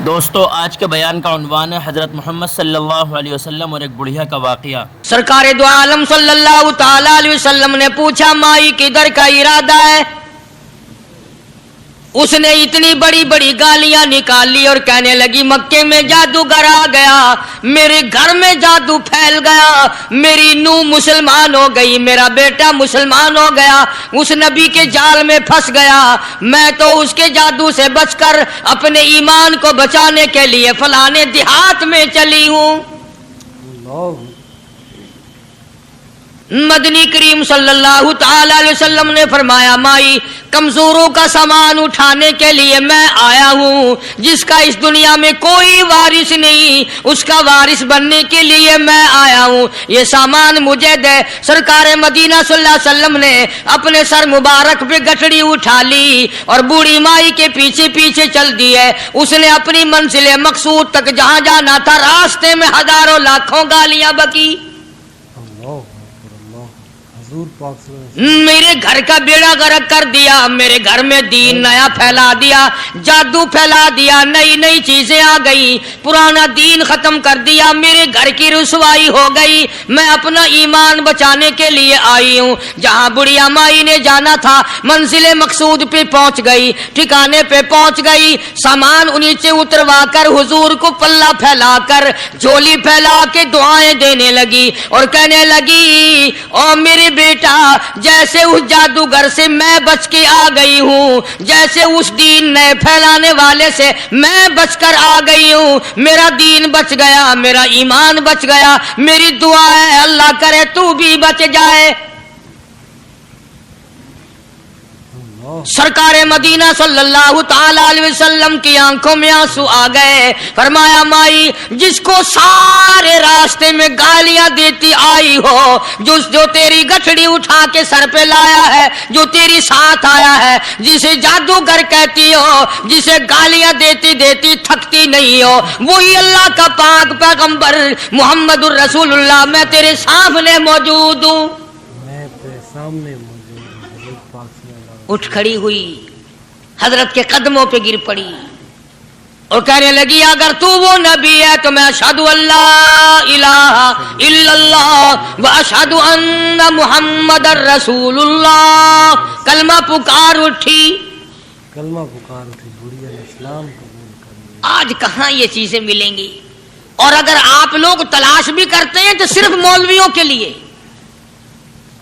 دوستو آج کے بیان کا عنوان ہے حضرت محمد صلی اللہ علیہ وسلم اور ایک بڑھیا کا واقعہ۔ سرکار دو عالم صلی اللہ تعالی علیہ وسلم نے پوچھا مائی کدھر کا ارادہ ہے؟ اس نے اتنی بڑی بڑی گالیاں نکالی اور کہنے لگی مکے میں جادوگر آ گیا، میرے گھر میں جادو پھیل گیا، میری نوح مسلمان ہو گئی، میرا بیٹا مسلمان ہو گیا، اس نبی کے جال میں پھنس گیا، میں تو اس کے جادو سے بچ کر اپنے ایمان کو بچانے کے لیے فلانے دیہات میں چلی ہوں۔ مدنی کریم صلی اللہ تعالی علیہ وسلم نے فرمایا مائی کمزوروں کا سامان اٹھانے کے لیے میں آیا ہوں، جس کا اس دنیا میں کوئی وارث نہیں اس کا وارث بننے کے لیے میں آیا ہوں، یہ سامان مجھے دے۔ سرکار مدینہ صلی اللہ علیہ وسلم نے اپنے سر مبارک پہ گٹڑی اٹھا لی اور بوڑھی مائی کے پیچھے پیچھے چل دی ہے۔ اس نے اپنی منزل مقصود تک جہاں جانا تھا راستے میں ہزاروں لاکھوں گالیاں بکی، میرے گھر کا بیڑا غرق کر دیا، میرے گھر میں دین نیا پھیلا دیا، جادو پھیلا دیا، نئی نئی چیزیں آ گئی، پرانا دین ختم کر دیا، میرے گھر کی رسوائی ہو گئی، میں اپنا ایمان بچانے کے لیے آئی ہوں۔ جہاں بڑھیا مائی نے جانا تھا منزل مقصود پہ پہنچ گئی، ٹھکانے پہ پہنچ گئی، سامان نیچے اتروا کر حضور کو پلہ پھیلا کر جھولی پھیلا کے دعائیں دینے لگی اور کہنے لگی او میرے بیٹا جیسے اس جادوگر سے میں بچ کے آ گئی ہوں، جیسے اس دین نئے پھیلانے والے سے میں بچ کر آ گئی ہوں، میرا دین بچ گیا، میرا ایمان بچ گیا، میری دعا ہے اللہ کرے تو بھی بچ جائے۔ سرکار مدینہ صلی اللہ تعالی علیہ وسلم کی آنکھوں میں آنسو آ گئے، فرمایا مائی جس کو سارے راستے میں گالیاں دیتی آئی ہو، جو تیری گٹھڑی اٹھا کے سر پہ لایا ہے، جو تیری ساتھ آیا ہے، جسے جادوگر کہتی ہو، جسے گالیاں دیتی دیتی تھکتی نہیں ہو، وہی اللہ کا پاک پیغمبر محمد الرسول اللہ، میں تیرے سامنے موجود ہوں۔ اٹھ کھڑی ہوئی، حضرت کے قدموں پہ گر پڑی اور کہنے لگی اگر تو وہ نبی ہے تو میں اشہد اللہ الہ الا اللہ و اشہد ان محمد الرسول اللہ۔ کلمہ پکار اٹھی، بڑھیا اسلام قبول کر۔ آج کہاں یہ چیزیں ملیں گی؟ اور اگر آپ لوگ تلاش بھی کرتے ہیں تو صرف مولویوں کے لیے،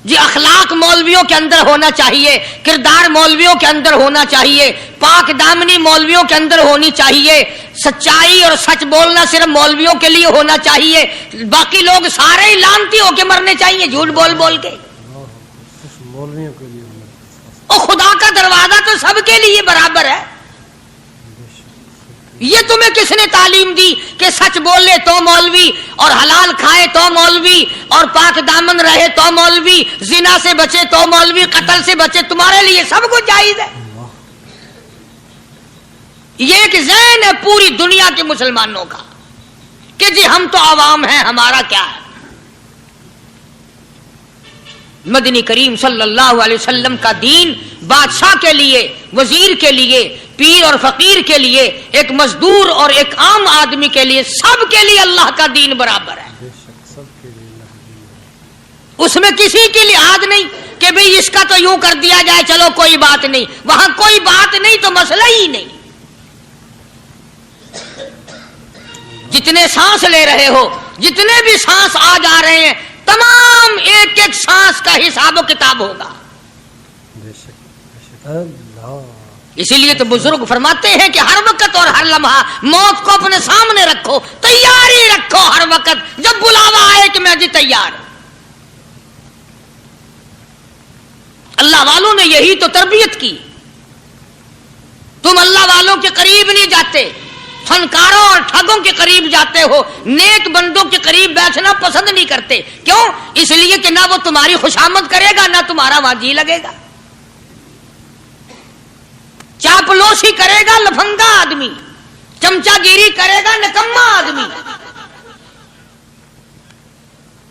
جی اخلاق مولویوں کے اندر ہونا چاہیے، کردار مولویوں کے اندر ہونا چاہیے، پاک دامنی مولویوں کے اندر ہونی چاہیے، سچائی اور سچ بولنا صرف مولویوں کے لیے ہونا چاہیے، باقی لوگ سارے ہی لانتی ہو کے مرنے چاہیے جھوٹ بول بول کے۔ اور خدا کا دروازہ تو سب کے لیے برابر ہے، یہ تمہیں کس نے تعلیم دی کہ سچ بولے تو مولوی، اور حلال کھائے تو مولوی، اور پاک دامن رہے تو مولوی، زنا سے بچے تو مولوی، قتل سے بچے، تمہارے لیے سب کچھ جائز ہے۔ یہ ایک ذہن ہے پوری دنیا کے مسلمانوں کا کہ جی ہم تو عوام ہیں، ہمارا کیا ہے۔ مدنی کریم صلی اللہ علیہ وسلم کا دین بادشاہ کے لیے، وزیر کے لیے، پیر اور فقیر کے لیے، ایک مزدور اور ایک عام آدمی کے لیے، سب کے لیے اللہ کا دین برابر ہے۔ اس میں کسی کی لحاظ نہیں کہ بھئی اس کا تو یوں کر دیا جائے چلو کوئی بات نہیں، وہاں کوئی بات نہیں تو مسئلہ ہی نہیں۔ جتنے سانس لے رہے ہو، جتنے بھی سانس آ جا رہے ہیں، تمام ایک ایک سانس کا حساب و کتاب ہوگا۔ اسی لیے تو بزرگ فرماتے ہیں کہ ہر وقت اور ہر لمحہ موت کو اپنے سامنے رکھو، تیاری رکھو ہر وقت، جب بلاوا آئے کہ میں جی تیار ہوں۔ اللہ والوں نے یہی تو تربیت کی۔ تم اللہ والوں کے قریب نہیں جاتے، فنکاروں اور ٹھگوں کے قریب جاتے ہو، نیک بندوں کے قریب بیٹھنا پسند نہیں کرتے۔ کیوں؟ اس لیے کہ نہ وہ تمہاری خوشامد کرے گا نہ تمہارا وہاں جی لگے گا، چاپلوسی کرے گا لفنگا آدمی، چمچا گیری کرے گا نکما آدمی۔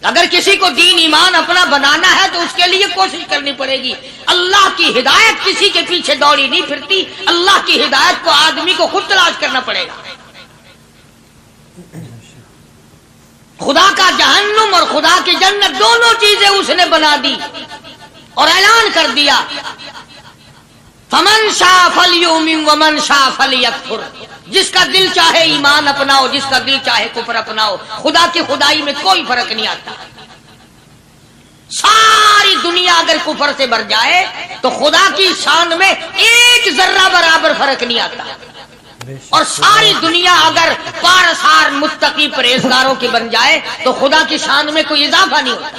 اگر کسی کو دین ایمان اپنا بنانا ہے تو اس کے لیے کوشش کرنی پڑے گی۔ اللہ کی ہدایت کسی کے پیچھے دوڑی نہیں پھرتی، اللہ کی ہدایت کو آدمی کو خود تلاش کرنا پڑے گا۔ خدا کا جہنم اور خدا کی جنت دونوں چیزیں اس نے بنا دی اور اعلان کر دیا فمن شاء فلیؤمن ومن شاء فلیکفر، جس کا دل چاہے ایمان اپناؤ، جس کا دل چاہے کفر اپناؤ، خدا کی خدائی میں کوئی فرق نہیں آتا۔ ساری دنیا اگر کفر سے بھر جائے تو خدا کی شان میں ایک ذرہ برابر فرق نہیں آتا، اور ساری دنیا اگر پارسار متقی پرہیزگاروں کی بن جائے تو خدا کی شان میں کوئی اضافہ نہیں ہوتا۔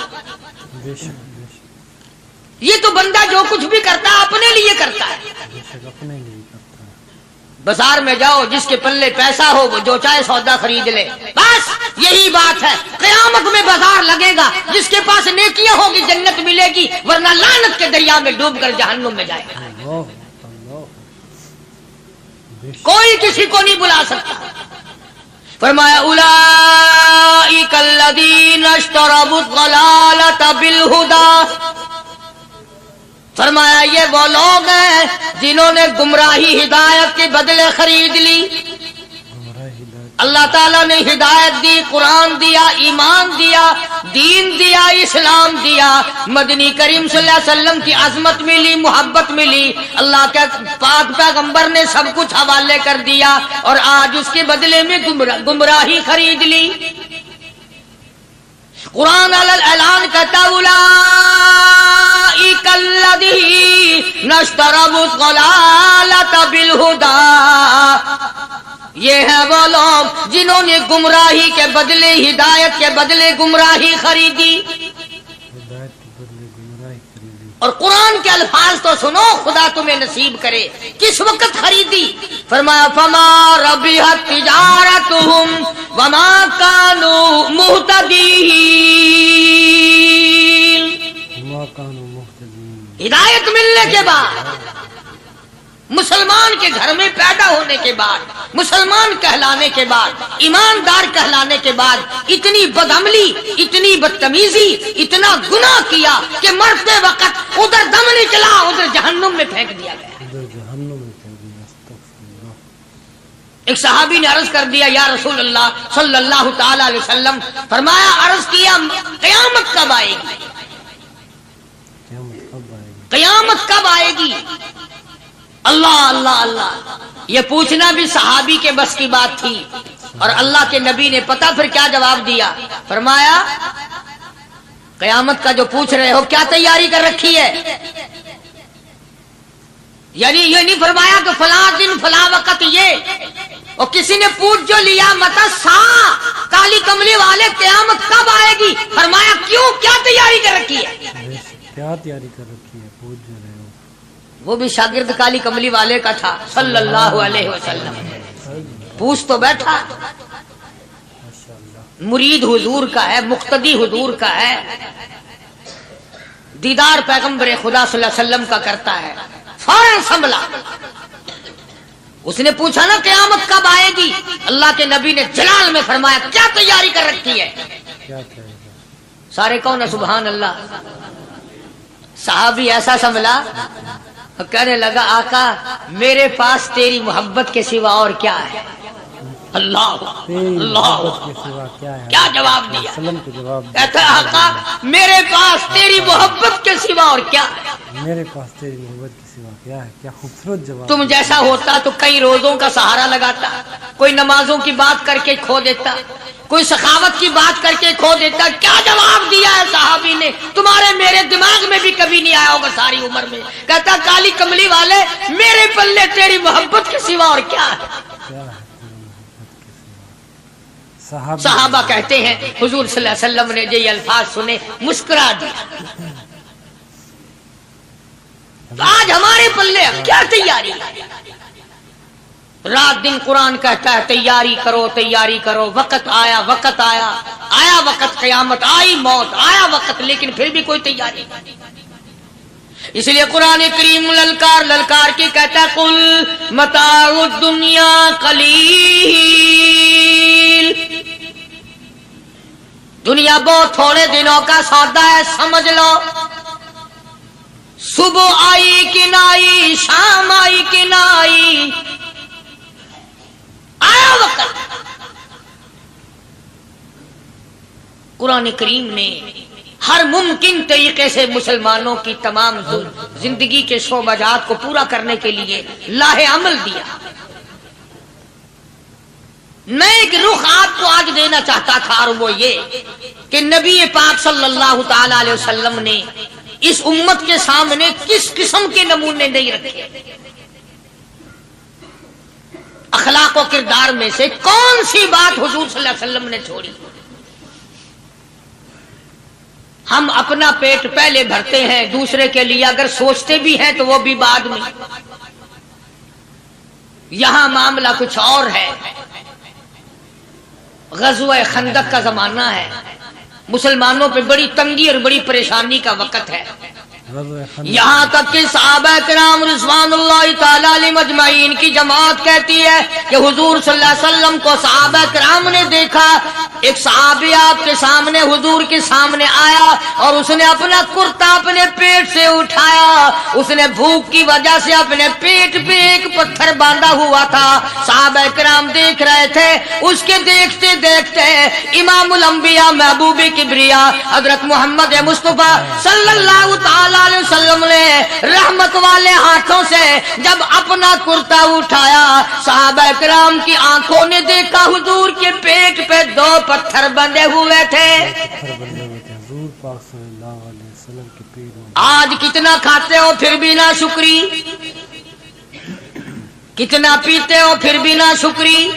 یہ تو بندہ جو کچھ بھی کرتا ہے اپنے لیے کرتا ہے۔ بازار میں جاؤ، جس کے پلے پیسہ ہو وہ جو چاہے سودا خرید لے، بس یہی بات ہے۔ قیامت میں بازار لگے گا، جس کے پاس نیکیاں ہوگی جنت ملے گی، ورنہ لعنت کے دریا میں ڈوب کر جہنم میں جائے گا۔ کوئی کسی کو نہیں بلا سکتا۔ فرمایا اولئک الذین اشتروا الضلالۃ بالہدی، فرمایا یہ وہ لوگ ہیں جنہوں نے گمراہی ہدایت کے بدلے خرید لی۔ اللہ تعالیٰ نے ہدایت دی، قرآن دیا، ایمان دیا، دین دیا، اسلام دیا، مدنی کریم صلی اللہ علیہ وسلم کی عظمت ملی، محبت ملی، اللہ کے پاک پیغمبر نے سب کچھ حوالے کر دیا، اور آج اس کے بدلے میں گمراہی خرید لی۔ قرآن اعلان کرتا اولئک الذین اشتروا الضلالۃ بالہدی، یہ ہے وہ لوگ جنہوں نے گمراہی کے بدلے ہدایت کے بدلے گمراہی خریدی۔ اور قرآن کے الفاظ تو سنو، خدا تمہیں نصیب کرے۔ کس وقت خریدی؟ فرمایا فما ربحت تجارتهم وما كانوا مهتدين، ہدایت ملنے کے بعد، مسلمان کے گھر میں پیدا ہونے کے بعد، مسلمان کہلانے کے بعد، ایماندار کہلانے کے بعد، اتنی بدعملی، اتنی بدتمیزی، اتنا گناہ کیا کہ مرتے وقت ادھر دم نکلا، ادھر جہنم میں پھینک دیا گیا۔ ایک صحابی نے عرض کر دیا یا رسول اللہ صلی اللہ تعالی علیہ وسلم، فرمایا عرض کیا قیامت کب آئے گی؟ قیامت کب آئے گی؟ اللہ اللہ اللہ، یہ پوچھنا بھی صحابی کے بس کی بات تھی، اور اللہ کے نبی نے پتہ پھر کیا جواب دیا؟ فرمایا قیامت کا جو پوچھ رہے ہو کیا تیاری کر رکھی ہے؟ یعنی یہ نہیں فرمایا کہ فلاں دن فلاں وقت یہ، اور کسی نے پوچھ جو لیا متا سا کالی کملی والے قیامت کب آئے گی؟ فرمایا کیوں، کیا تیاری کر رکھی ہے؟ کیا تیاری کر رکھی ہے؟ پوچھ جو رہے ہو۔ وہ بھی شاگرد کالی کملی والے کا تھا صلی اللہ علیہ وسلم، پوچھ تو بیٹھا، مرید حضور کا ہے، مقتدی حضور کا ہے، دیدار پیغمبر خدا صلی اللہ علیہ وسلم کا کرتا ہے، فوراً سنبھلا۔ اس نے پوچھا نا قیامت کب آئے گی؟ اللہ کے نبی نے جلال میں فرمایا کیا تیاری کر رکھی ہے؟ سارے کون ہے سبحان اللہ؟ صحابی ایسا سنبھلا، کہنے لگا آقا میرے پاس تیری محبت کے سوا اور کیا ہے؟ اللہ اللہ، کیا جواب دیا؟ کہتا ہے آقا میرے پاس تیری محبت کے سوا اور کیا ہے؟ میرے پاس تیری محبت کے سوا کیا ہے؟ کیا خوبصورت جواب۔ تم جیسا ہوتا تو کئی روزوں کا سہارا لگاتا، کوئی نمازوں کی بات کر کے کھو دیتا، کوئی سخاوت کی بات کر کے کھو دیتا۔ کیا جواب دیا ہے صحابی نے؟ تمہارے میرے دماغ میں بھی کبھی نہیں آیا ہوگا ساری عمر میں۔ کہتا کالی کملی والے میرے پلے تیری محبت کے سوا اور کیا ہے؟ صحابہ کہتے ہیں حضور صلی اللہ علیہ وسلم نے یہ الفاظ سنے مسکرا دیا۔ آج ہمارے پلے کیا تیاری؟ رات دن قرآن کہتا ہے تیاری کرو تیاری کرو، وقت آیا وقت آیا، آیا وقت قیامت آئی موت، آیا وقت، لیکن پھر بھی کوئی تیاری نہیں۔ اس لیے قرآن کریم للکار للکار کے کہتا ہے قل متاع الدنیا قلیل، دنیا بہت تھوڑے دنوں کا سودا ہے، سمجھ لو۔ صبح آئی کہ نہ آئی، شام آئی کہ نہ آئی، آیا وقت قرآن کریم نے ہر ممکن طریقے سے مسلمانوں کی تمام زندگی کے شعبہ جات کو پورا کرنے کے لیے لاہ عمل دیا. میں ایک رخ آپ کو آج دینا چاہتا تھا اور وہ یہ کہ نبی پاک صلی اللہ تعالی علیہ وسلم نے اس امت کے سامنے کس قسم کے نمونے نہیں رکھے. اخلاق و کردار میں سے کون سی بات حضور صلی اللہ علیہ وسلم نے چھوڑی؟ ہم اپنا پیٹ پہلے بھرتے ہیں، دوسرے کے لیے اگر سوچتے بھی ہیں تو وہ بھی بعد میں. یہاں معاملہ کچھ اور ہے. غزوہ خندق کا زمانہ ہے، مسلمانوں پہ بڑی تنگی اور بڑی پریشانی کا وقت ہے. یہاں تک کہ صحابہ کرام رضوان اللہ تعالی علیہم اجمعین کی جماعت کہتی ہے کہ حضور صلی اللہ علیہ وسلم کو صحابہ کرام نے دیکھا. ایک صحابی آپ کے سامنے حضور کے سامنے آیا اور اس نے اپنا کرتا اپنے پیٹ سے اٹھایا. اس نے بھوک کی وجہ سے اپنے پیٹ پہ ایک پتھر باندھا ہوا تھا. صحابہ کرام دیکھ رہے تھے. اس کے دیکھتے دیکھتے امام الانبیاء محبوب کبریا حضرت محمد مصطفیٰ صلی اللہ تعالی علیہ وسلم نے رحمت والے ہاتھوں سے جب اپنا کرتا اٹھایا، صحابہ کرام کی آنکھوں نے دیکھا حضور کے پیٹ پہ 2 پتھر بندھے ہوئے تھے. حضور پاک صلی اللہ علیہ وسلم کے پیٹ میں. آج کتنا کھاتے ہو پھر بھی نہ شکری، کتنا پیتے ہو پھر بھی نہ شکری،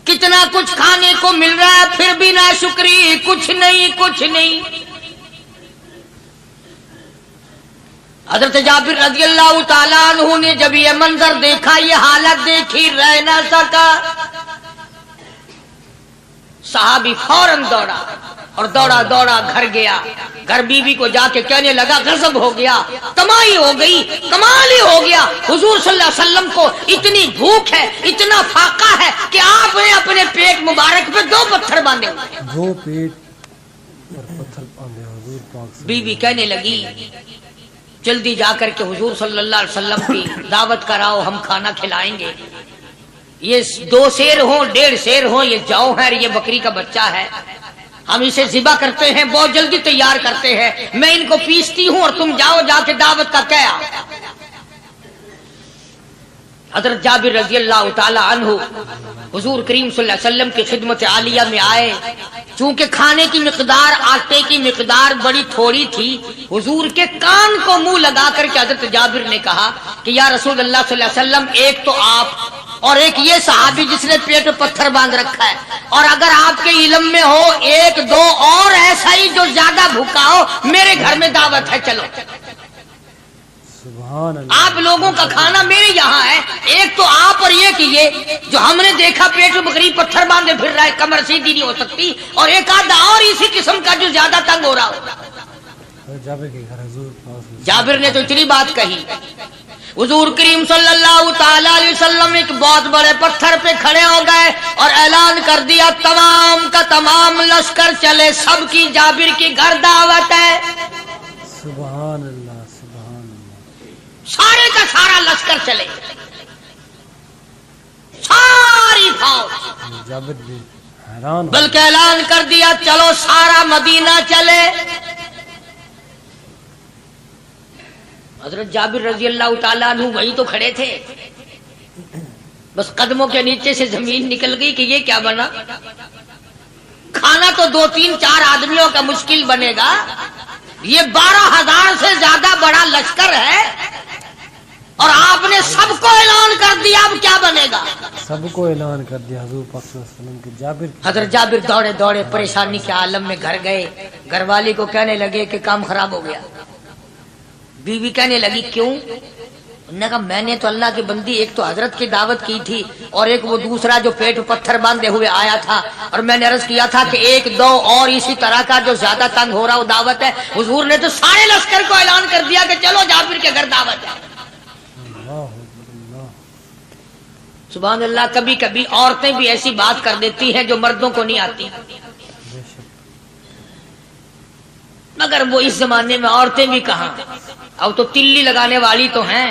کتنا کچھ کھانے کو مل رہا ہے پھر بھی نہ شکری. کچھ نہیں کچھ نہیں. حضرت جابر رضی اللہ تعالیٰ عنہ نے جب یہ منظر دیکھا، یہ حالت دیکھی، رہ نہ سکا. صحابی فوراً دوڑا اور دوڑا دوڑا گھر گیا. گھر بیوی کو جا کے کہنے لگا غضب ہو گیا، کمائی ہو گئی، کمال ہی ہو گیا. حضور صلی اللہ علیہ وسلم کو اتنی بھوک ہے، اتنا فاقہ ہے کہ آپ نے اپنے پیٹ مبارک پہ 2 پتھر باندھے ہوئے. 2 پیٹ پر پتھر باندھے حضور پاک. بیوی کہنے لگی جلدی جا کر کے حضور صلی اللہ علیہ وسلم کی دعوت کراؤ، ہم کھانا کھلائیں گے. یہ 2 شیر ہوں 1.5 شیر ہوں، یہ جاؤ ہے، یہ بکری کا بچہ ہے، ہم اسے ذبح کرتے ہیں، بہت جلدی تیار کرتے ہیں، میں ان کو پیستی ہوں اور تم جاؤ جا کے دعوت کا کیا. حضرت جابر رضی اللہ تعالی عنہ حضور کریم صلی اللہ علیہ وسلم کی خدمت عالیہ میں آئے. چونکہ کھانے کی مقدار، آٹے کی مقدار بڑی تھوڑی تھی، حضور کے کان کو منہ لگا کر کے حضرت جابر نے کہا کہ یا رسول اللہ صلی اللہ علیہ وسلم، ایک تو آپ اور ایک یہ صحابی جس نے پیٹ پہ پتھر باندھ رکھا ہے، اور اگر آپ کے علم میں ہو 1-2 اور ایسا ہی جو زیادہ بھوکا ہو، میرے گھر میں دعوت ہے، چلو. سبحان اللہ. آپ لوگوں کا کھانا میرے یہاں ہے. ایک تو آپ اور یہ کہ یہ جو ہم نے دیکھا پیٹ میں بکری پتھر باندھے پھر رہا ہے، کمر سیدھی نہیں ہو سکتی، اور ایک آدھا اور اسی قسم کا جو زیادہ تنگ ہو رہا ہو. جابر کے گھر حضور پاک. جابر نے تو اتنی بات کہی. حضور کریم صلی اللہ تعالی علیہ وسلم ایک بہت بڑے پتھر پہ کھڑے ہو گئے اور اعلان کر دیا تمام کا تمام لشکر چلے، سب کی جابر کی گھر دعوت ہے. سبحان اللہ سبحان اللہ. سارے کا سارا لشکر چلے، ساری فوج. جابر بھی حیران. بلکہ اعلان کر دیا چلو سارا مدینہ چلے. حضرت جابر رضی اللہ تعالیٰ عنہ وہی تو کھڑے تھے، بس قدموں کے نیچے سے زمین نکل گئی کہ یہ کیا بنا. کھانا تو 2-3-4 آدمیوں کا مشکل بنے گا، یہ 12,000 سے زیادہ بڑا لشکر ہے اور آپ نے سب کو اعلان کر دیا، اب کیا بنے گا. سب کو اعلان کر دیا حضور پاک صلی اللہ علیہ وسلم کے. جابر حضرت جابر دوڑے دوڑے پریشانی کے عالم میں گھر گئے. گھر والی کو کہنے لگے کہ کام خراب ہو گیا. بیوی کہنے لگی کیوں؟ انہوں نے کہا میں نے تو اللہ کی بندی ایک تو حضرت کی دعوت کی تھی اور ایک وہ دوسرا جو پیٹ پتھر باندھے ہوئے آیا تھا، اور میں نے عرض کیا تھا کہ 1-2 اور اسی طرح کا جو زیادہ تنگ ہو رہا وہ دعوت ہے. حضور نے تو سارے لشکر کو اعلان کر دیا کہ چلو جابر کے گھر دعوت ہے. سبحان اللہ. کبھی کبھی عورتیں بھی ایسی بات کر دیتی ہیں جو مردوں کو نہیں آتی، مگر وہ اس زمانے میں عورتیں بھی کہاں، اب تو تلی لگانے والی تو ہیں.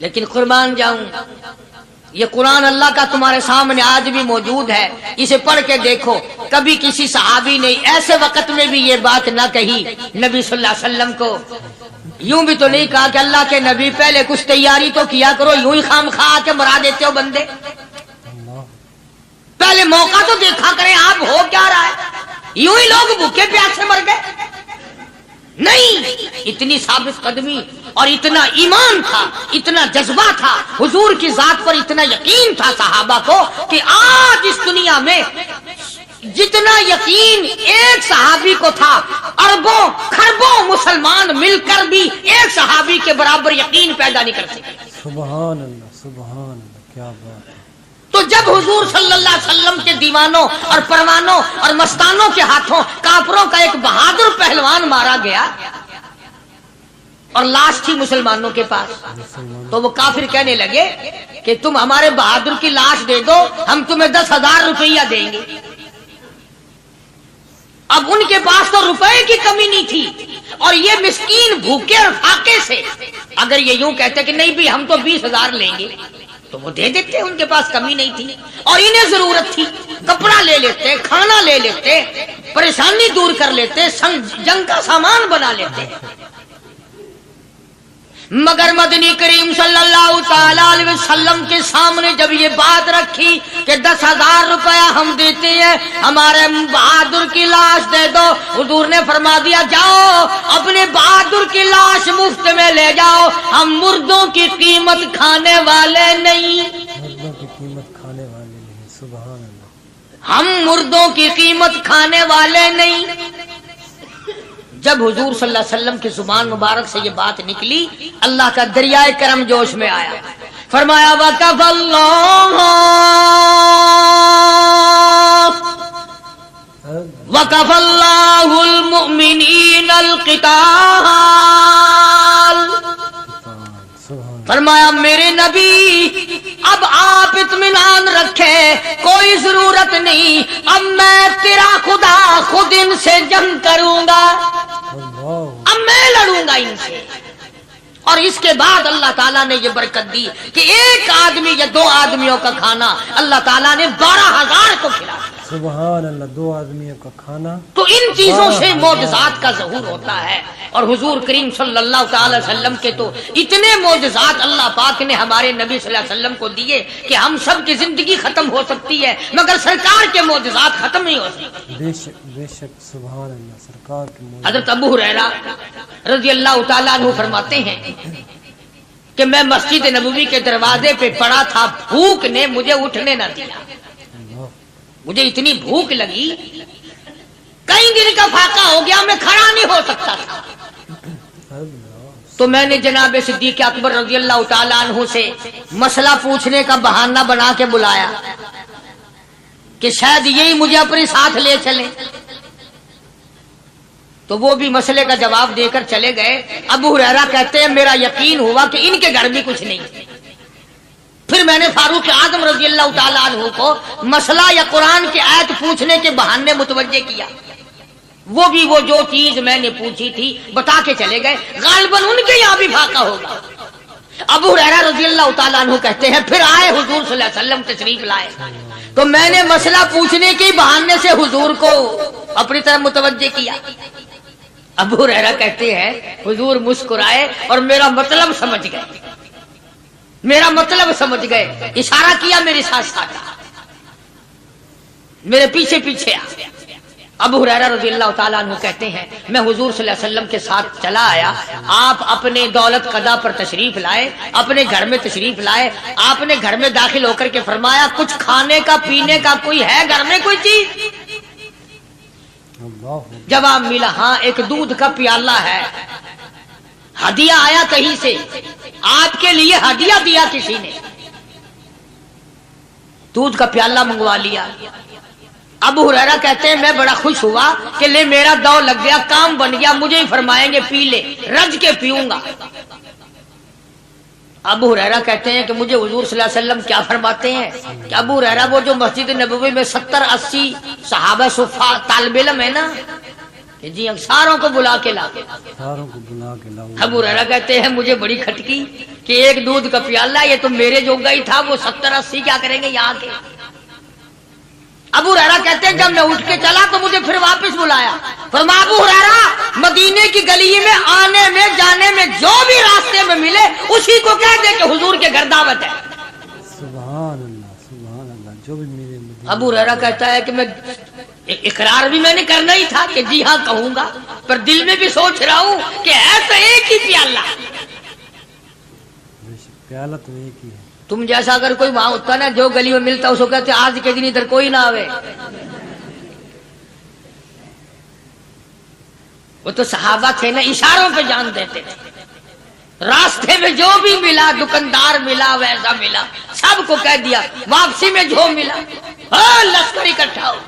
لیکن قربان جاؤں یہ قرآن اللہ کا تمہارے سامنے آج بھی موجود ہے، اسے پڑھ کے دیکھو. کبھی کسی صحابی نے ایسے وقت میں بھی یہ بات نہ کہی نبی صلی اللہ علیہ وسلم کو. یوں بھی تو نہیں کہا کہ اللہ کے نبی پہلے کچھ تیاری تو کیا کرو، یوں ہی خام خواہ کے مرا دیتے ہو بندے. پہلے موقع تو دیکھا کریں آپ ہو کیا رہا ہے. یوں ہی لوگ بھوکے پیاسے مر گئے. نہیں، اتنی ثابت قدمی اور اتنا ایمان تھا، اتنا جذبہ تھا، حضور کی ذات پر اتنا یقین تھا صحابہ کو کہ آج اس دنیا میں جتنا یقین ایک صحابی کو تھا، اربوں خربوں مسلمان مل کر بھی ایک صحابی کے برابر یقین پیدا نہیں کر سکے. سبحان اللہ، سبحان اللہ، کیا بات ہے. تو جب حضور صلی اللہ علیہ وسلم کے دیوانوں اور پروانوں اور مستانوں کے ہاتھوں کافروں کا ایک بہادر پہلوان مارا گیا اور لاش تھی مسلمانوں کے پاس، تو وہ کافر کہنے لگے کہ تم ہمارے بہادر کی لاش دے دو، ہم تمہیں 10,000 روپیہ دیں گے. اب ان کے پاس تو روپے کی کمی نہیں تھی، اور یہ مسکین بھوکے اور فاقے سے اگر یہ یوں کہتے کہ نہیں بھی ہم تو 20,000 لیں گے تو وہ دے دیتے. ان کے پاس کمی نہیں تھی اور انہیں ضرورت تھی، کپڑا لے لیتے، کھانا لے لیتے، پریشانی دور کر لیتے، جنگ کا سامان بنا لیتے. مگر مدنی کریم صلی اللہ تعالی علیہ وسلم کے سامنے جب یہ بات رکھی کہ 10,000 روپیہ ہم دیتے ہیں، ہمارے بہادر کی لاش دے دو، حضور نے فرما دیا جاؤ اپنے بہادر کی لاش مفت میں لے جاؤ، ہم مردوں کی قیمت کھانے والے نہیں. مردوں کی قیمت کھانے والے نہیں. سبحان اللہ. ہم مردوں کی قیمت کھانے والے نہیں. جب حضور صلی اللہ علیہ وسلم کی زبان مبارک سے یہ بات نکلی، اللہ کا دریائے کرم جوش میں آیا. فرمایا وَكَفَى اللَّهُ الْمُؤْمِنِينَ الْقِتَالَ. فرمایا میرے نبی اب آپ اطمینان رکھے، کوئی ضرورت نہیں، اب میں تیرا خدا خود ان سے جنگ کروں گا، اب میں لڑوں گا ان سے. اور اس کے بعد اللہ تعالیٰ نے یہ برکت دی کہ ایک آدمی یا 2 آدمیوں کا کھانا اللہ تعالیٰ نے 12,000 کو کھلایا. سبحان اللہ. 2 آدمیوں کا کھانا. تو ان چیزوں سے معجزات کا ظہور ہوتا ہے. اور حضور کریم صلی اللہ تعالی وسلم کے تو اتنے معجزات اللہ پاک نے ہمارے نبی صلی اللہ علیہ وسلم کو دیے کہ ہم سب کی زندگی ختم ہو سکتی ہے مگر سرکار کے معجزات ختم نہیں ہو سکتے. بے شک بے شک. سبحان اللہ. سرکار کے معجزات. حضرت ابو ہریرہ رضی اللہ تعالیٰ عنہ فرماتے ہیں کہ میں مسجد نبوی کے دروازے پہ پڑا تھا، بھوک نے مجھے اٹھنے نہ دیا. مجھے اتنی بھوک لگی، کئی دن کا فاقہ ہو گیا، میں کھڑا نہیں ہو سکتا تھا. تو میں نے جناب صدیق اکبر رضی اللہ تعالیٰ عنہ سے مسئلہ پوچھنے کا بہانہ بنا کے بلایا کہ شاید یہی مجھے اپنے ساتھ لے چلے. تو وہ بھی مسئلے کا جواب دے کر چلے گئے. ابو ہریرہ کہتے ہیں میرا یقین ہوا کہ ان کے گھر بھی کچھ نہیں. پھر میں نے فاروق اعظم رضی اللہ تعالیٰ عنہ کو مسئلہ یا قرآن کی آیت پوچھنے کے بہانے متوجہ کیا. وہ بھی وہ جو چیز میں نے پوچھی تھی بتا کے چلے گئے. غالباً ان کے یہاں بھی فاقہ ہوگا. ابو ہریرہ رضی اللہ تعالیٰ عنہ کہتے ہیں پھر آئے حضور صلی اللہ علیہ وسلم تشریف لائے تو میں نے مسئلہ پوچھنے کے بہانے سے حضور کو اپنی طرف متوجہ کیا. ابو ہریرہ کہتے ہیں حضور مسکرائے اور میرا مطلب سمجھ گئے، میرا مطلب سمجھ گئے. اشارہ کیا میرے ساتھ ساتھ، میرے پیچھے پیچھے آ. ابو ہریرہ رضی اللہ تعالیٰ عنہ کہتے ہیں میں حضور صلی اللہ علیہ وسلم کے ساتھ چلا آیا. آپ اپنے دولت قضا پر تشریف لائے، اپنے گھر میں تشریف لائے. آپ نے گھر میں داخل ہو کر کے فرمایا کچھ کھانے کا پینے کا کوئی ہے گھر میں کوئی چیز؟ جواب ملا ہاں ایک دودھ کا پیالہ ہے، ہدیہ آیا کہیں سے، آپ کے لیے ہدیہ دیا کسی نے، دودھ کا پیالہ منگوا لیا. ابو ہریرہ کہتے ہیں میں بڑا خوش ہوا کہ لے میرا دو لگ گیا، کام بن گیا، مجھے ہی فرمائیں گے پی لے، رج کے پیوں گا. ابو ہریرہ کہتے ہیں کہ مجھے حضور صلی اللہ علیہ وسلم کیا فرماتے ہیں کہ ابو ہریرہ وہ جو مسجد نبوی میں 70-80 صحابہ صفا طالب علم ہے نا، کہ جی ساروں کو بلا کے لا. ساروں کو بلا کے لاؤ. ابو ہریرہ کہتے ہیں مجھے بڑی کھٹکی کہ ایک دودھ کا پیالہ یہ تو میرے جوگا ہی تھا، وہ 70-80 کیا کریں گے یہاں کے. ابو ہریرہ کہتے ہیں جب میں اٹھ کے چلا تو مجھے پھر واپس بلایا. فرمایا ابو ہریرہ مدینے کی گلی میں آنے میں جانے میں جو بھی راستے میں ملے اسی کو کہہ دے کہ حضور کے گھر دعوت ہے. سبحان اللہ سبحان اللہ. جو بھی میرے مدینے. ابو ہریرہ کہتا ہے کہ میں اقرار بھی میں نے کرنا ہی تھا کہ جی ہاں کہوں گا، پر دل میں بھی سوچ رہا ہوں کہ ہے تو ایک ہی پیالہ. پیالہ تو ایک ہی ہے. تم جیسا اگر کوئی وہاں ہوتا نا جو گلی میں ملتا اس کو کہتے آج کے دن ادھر کوئی نہ آوے. وہ تو صحابہ تھے نا، اشاروں پہ جان دیتے تھے. راستے میں جو بھی ملا، دکاندار ملا ویسا ملا، سب کو کہہ دیا. واپسی میں جو ملا لشکر اکٹھا ہو.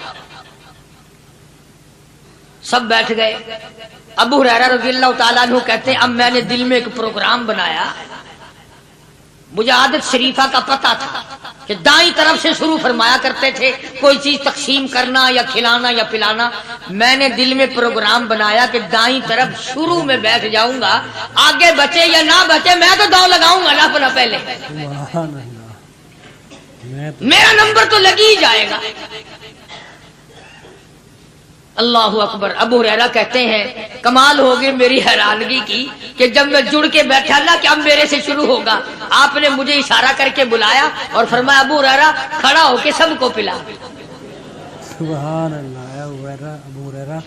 سب بیٹھ گئے. ابو ہریرہ رضی اللہ تعالیٰ عنہ کہتے ہیں اب میں نے دل میں ایک پروگرام بنایا. مجھے عادت شریفہ کا پتہ تھا کہ دائیں طرف سے شروع فرمایا کرتے تھے کوئی چیز تقسیم کرنا یا کھلانا یا پلانا. میں نے دل میں پروگرام بنایا کہ دائیں طرف شروع میں بیٹھ جاؤں گا، آگے بچے یا نہ بچے میں تو دو لگاؤں گا نا اپنا پہلے. سبحان اللہ. میرا نمبر تو لگ ہی جائے گا. اللہ اکبر. ابو ہریرہ کہتے ہیں کمال ہوگی میری حیرانگی کی کہ جب میں جڑ کے بیٹھا نا کہ اب میرے سے شروع ہوگا، آپ نے مجھے اشارہ کر کے بلایا اور فرمایا ابو ہریرہ کھڑا ہو کے سب کو پلا. سبحان اللہ. ابو ہریرہ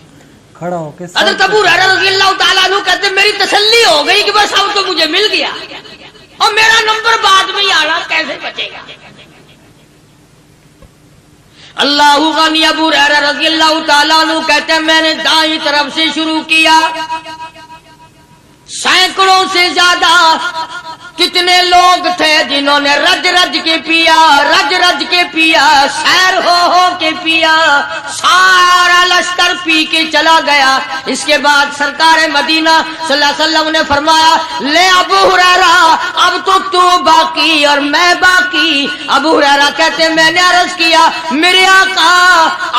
کھڑا ہو کے. حضرت ابو ہریرہ رضی اللہ تعالیٰ عنہ کہتے ہیں میری تسلی ہو گئی کہ بس اب تو مجھے مل گیا اور میرا نمبر بعد میں ہی آ رہا، کیسے بچے گا. اللہ غنی. ابو ہریرہ رضی اللہ تعالیٰ عنہ کہتے ہیں میں نے دائیں طرف سے شروع کیا. سینکڑوں سے زیادہ کتنے لوگ تھے جنہوں نے رج رج کے پیا، رج رج کے پیا، سیر ہو کے پیا. سارا لشکر پی کے چلا گیا. اس کے بعد سرکار مدینہ صلی اللہ علیہ وسلم نے فرمایا لے ابو ہریرہ اب تو باقی اور میں باقی. ابو ہریرہ کہتے میں نے عرض کیا میرے آقا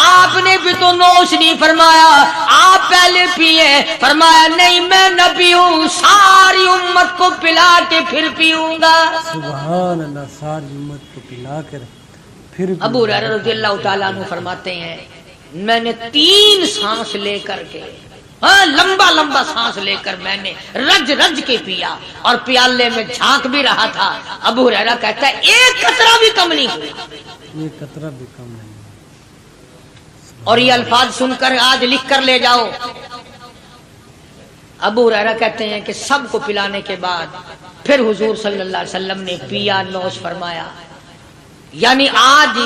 آپ نے بھی تو نوش نہیں فرمایا، آپ پہلے پیے. فرمایا نہیں میں نبی ہوں، ساری امت کو پلا کے پھر پیوں گا. سبحان اللہ. ساری امت کو پلا کر پھر. ابو ہریرہ رضی اللہ تعالیٰ عنہ فرماتے ہیں میں نے 3 سانس لے کر کے لمبا لمبا سانس لے کر میں نے رج رج کے پیا اور پیالے میں جھانک بھی رہا تھا. ابو ہریرہ کہتا ہے ایک قطرہ بھی کم نہیں ہوا. ایک قطرہ بھی کم نہیں. اور یہ الفاظ سن کر آج لکھ کر لے جاؤ. ابو ہریرہ کہتے ہیں کہ سب کو پلانے کے بعد پھر حضور صلی اللہ علیہ وسلم نے پیا، نوش فرمایا. یعنی آج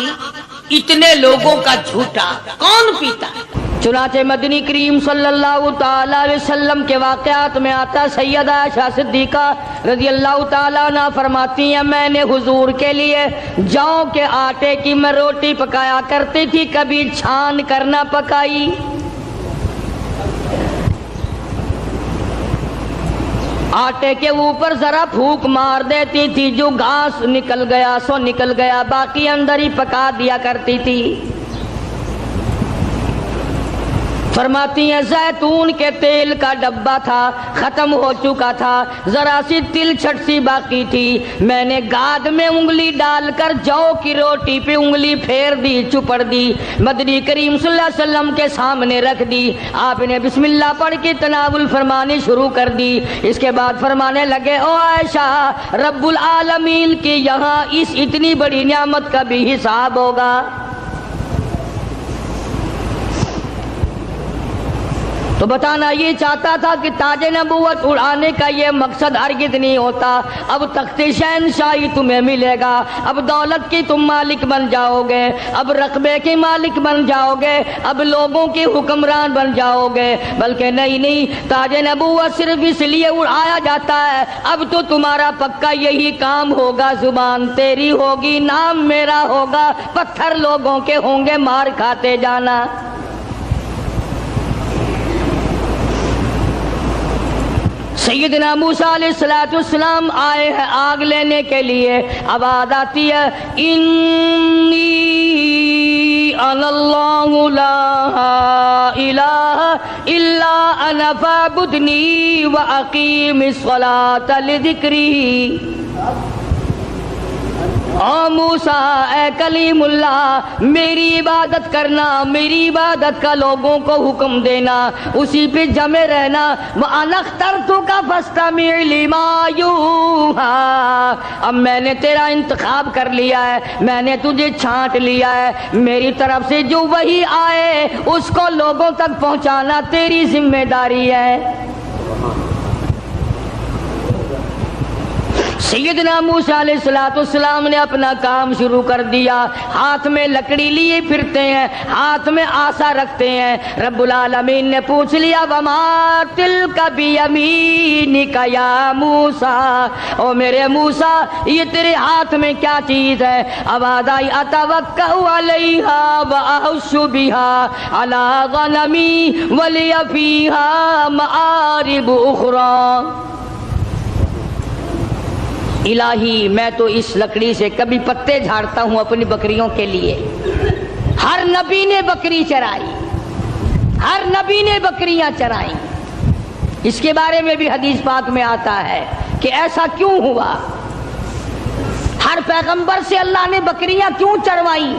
اتنے لوگوں کا جھوٹا کون پیتا ہے؟ چنانچہ مدنی کریم صلی اللہ تعالی علیہ وسلم کے واقعات میں آتا سیدہ عائشہ صدیقہ رضی اللہ تعالیٰ عنہ فرماتی ہیں میں نے حضور کے لیے جاؤ کے آٹے کی میں روٹی پکایا کرتی تھی، کبھی چھان کر نہ پکائی. آٹے کے اوپر ذرا پھونک مار دیتی تھی، جو گھاس نکل گیا سو نکل گیا، باقی اندر ہی پکا دیا کرتی تھی. فرماتی ہیں زیتون کے تیل کا ڈبہ تھا، ختم ہو چکا تھا، ذرا سی تل چھٹ سی باقی تھی، میں نے گاد میں انگلی ڈال کر جو کی روٹی پہ انگلی پھیر دی، چپڑ دی، مدنی کریم صلی اللہ علیہ وسلم کے سامنے رکھ دی. آپ نے بسم اللہ پڑھ کے تناول فرمانی شروع کر دی. اس کے بعد فرمانے لگے او عائشہ رب العالمین کی یہاں اس اتنی بڑی نعمت کا بھی حساب ہوگا. تو بتانا یہ چاہتا تھا کہ تاج نبوت اڑانے کا یہ مقصد ہرگز نہیں ہوتا. اب تخت شہنشاہی تمہیں ملے گا، اب دولت کی تم مالک بن جاؤ گے، اب رقبے کے مالک بن جاؤ گے، اب لوگوں کے حکمران بن جاؤ گے. بلکہ نہیں، تاج نبوت صرف اس لیے اڑایا جاتا ہے اب تو تمہارا پکا یہی کام ہوگا، زبان تیری ہوگی، نام میرا ہوگا، پتھر لوگوں کے ہوں گے، مار کھاتے جانا. سیدنا موسیٰ علیہ السلام آئے ہیں آگ لینے کے لیے. آواز آتی ہے انی انا اللہ لا الہ الا انا فاعبدنی واقیم الصلاۃ لذکری۔ او موسیٰ، اے کلیم اللہ، میری عبادت کرنا، میری عبادت کا لوگوں کو حکم دینا، اسی پہ جمے رہنا۔ وَأَنَا اخْتَرْتُكَ فَاسْتَمِعْ لِمَا يُوحَىٰ، اب میں نے تیرا انتخاب کر لیا ہے، میں نے تجھے چھانٹ لیا ہے، میری طرف سے جو وحی آئے اس کو لوگوں تک پہنچانا تیری ذمہ داری ہے۔ سیدنا موسیٰ علیہ السلام نے اپنا کام شروع کر دیا۔ ہاتھ میں لکڑی لیے پھرتے ہیں، ہاتھ میں آسا رکھتے ہیں۔ رب العالمین نے پوچھ لیا وَمَا تِلْكَ بِيَمِينِكَ يَا مُوسَىٰ، او میرے موسیٰ یہ تیرے ہاتھ میں کیا چیز ہے؟ آواز آئی أَتَوَكَّأُ عَلَيْهَا وَأَحُشُّ بِهَا عَلَىٰ غَنَمِي وَلِيَ فِيهَا مَآرِبُ أُخْرَىٰ۔ الہی میں تو اس لکڑی سے کبھی پتے جھاڑتا ہوں اپنی بکریوں کے لیے۔ ہر نبی نے بکری چرائی، ہر نبی نے بکریاں چرائیں۔ اس کے بارے میں بھی حدیث پاک میں آتا ہے کہ ایسا کیوں ہوا، ہر پیغمبر سے اللہ نے بکریاں کیوں چروائی؟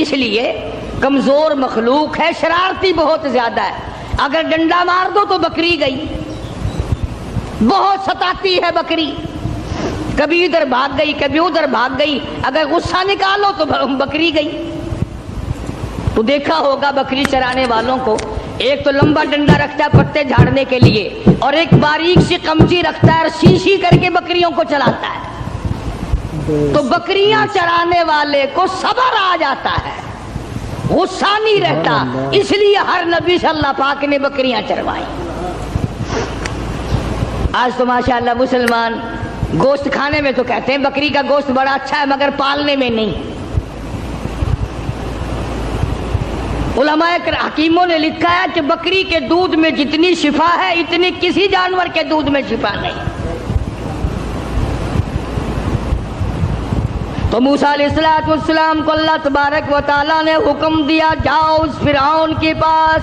اس لیے کمزور مخلوق ہے، شرارتی بہت زیادہ ہے، اگر ڈنڈا مار دو تو بکری گئی، بہت ستاتی ہے بکری، کبھی ادھر بھاگ گئی کبھی ادھر بھاگ گئی، اگر غصہ نکالو تو بکری گئی۔ تو دیکھا ہوگا بکری چرانے والوں کو، ایک تو لمبا ڈنڈا رکھتا ہے پتے جھاڑنے کے لیے، اور ایک باریک سی قمچی رکھتا ہے اور سی کر کے بکریوں کو چلاتا ہے۔ تو بکریاں چرانے والے کو صبر آ جاتا ہے، غصہ نہیں رہتا، اس لیے ہر نبی سے اللہ پاک نے بکریاں چروائی۔ آج تو ماشاءاللہ مسلمان گوشت کھانے میں تو کہتے ہیں بکری کا گوشت بڑا اچھا ہے، مگر پالنے میں نہیں۔ علماء حکیموں نے لکھا ہے کہ بکری کے دودھ میں جتنی شفا ہے اتنی کسی جانور کے دودھ میں شفا نہیں۔ تو موسیٰ علیہ السلام کو اللہ تبارک و تعالیٰ نے حکم دیا جاؤ اس فرعون کے پاس،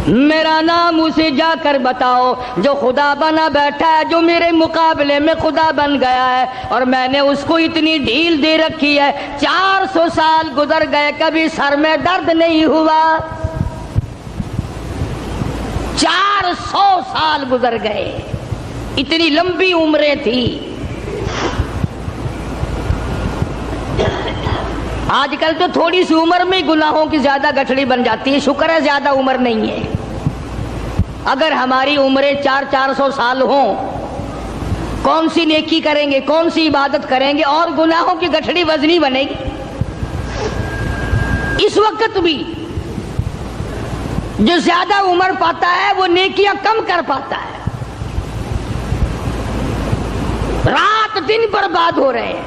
میرا نام اسے جا کر بتاؤ جو خدا بنا بیٹھا ہے، جو میرے مقابلے میں خدا بن گیا ہے، اور میں نے اس کو اتنی ڈھیل دے رکھی ہے، 400 سال گزر گئے کبھی سر میں درد نہیں ہوا، 400 سال گزر گئے، اتنی لمبی عمریں تھی۔ آج کل تو تھوڑی سی عمر میں گناہوں کی زیادہ گٹھڑی بن جاتی ہے، شکر ہے زیادہ عمر نہیں ہے۔ اگر ہماری عمریں 400 سال ہوں، کون سی نیکی کریں گے، کون سی عبادت کریں گے، اور گناہوں کی گٹھڑی وزنی بنے گی۔ اس وقت بھی جو زیادہ عمر پاتا ہے وہ نیکیاں کم کر پاتا ہے، رات دن برباد ہو رہے ہیں۔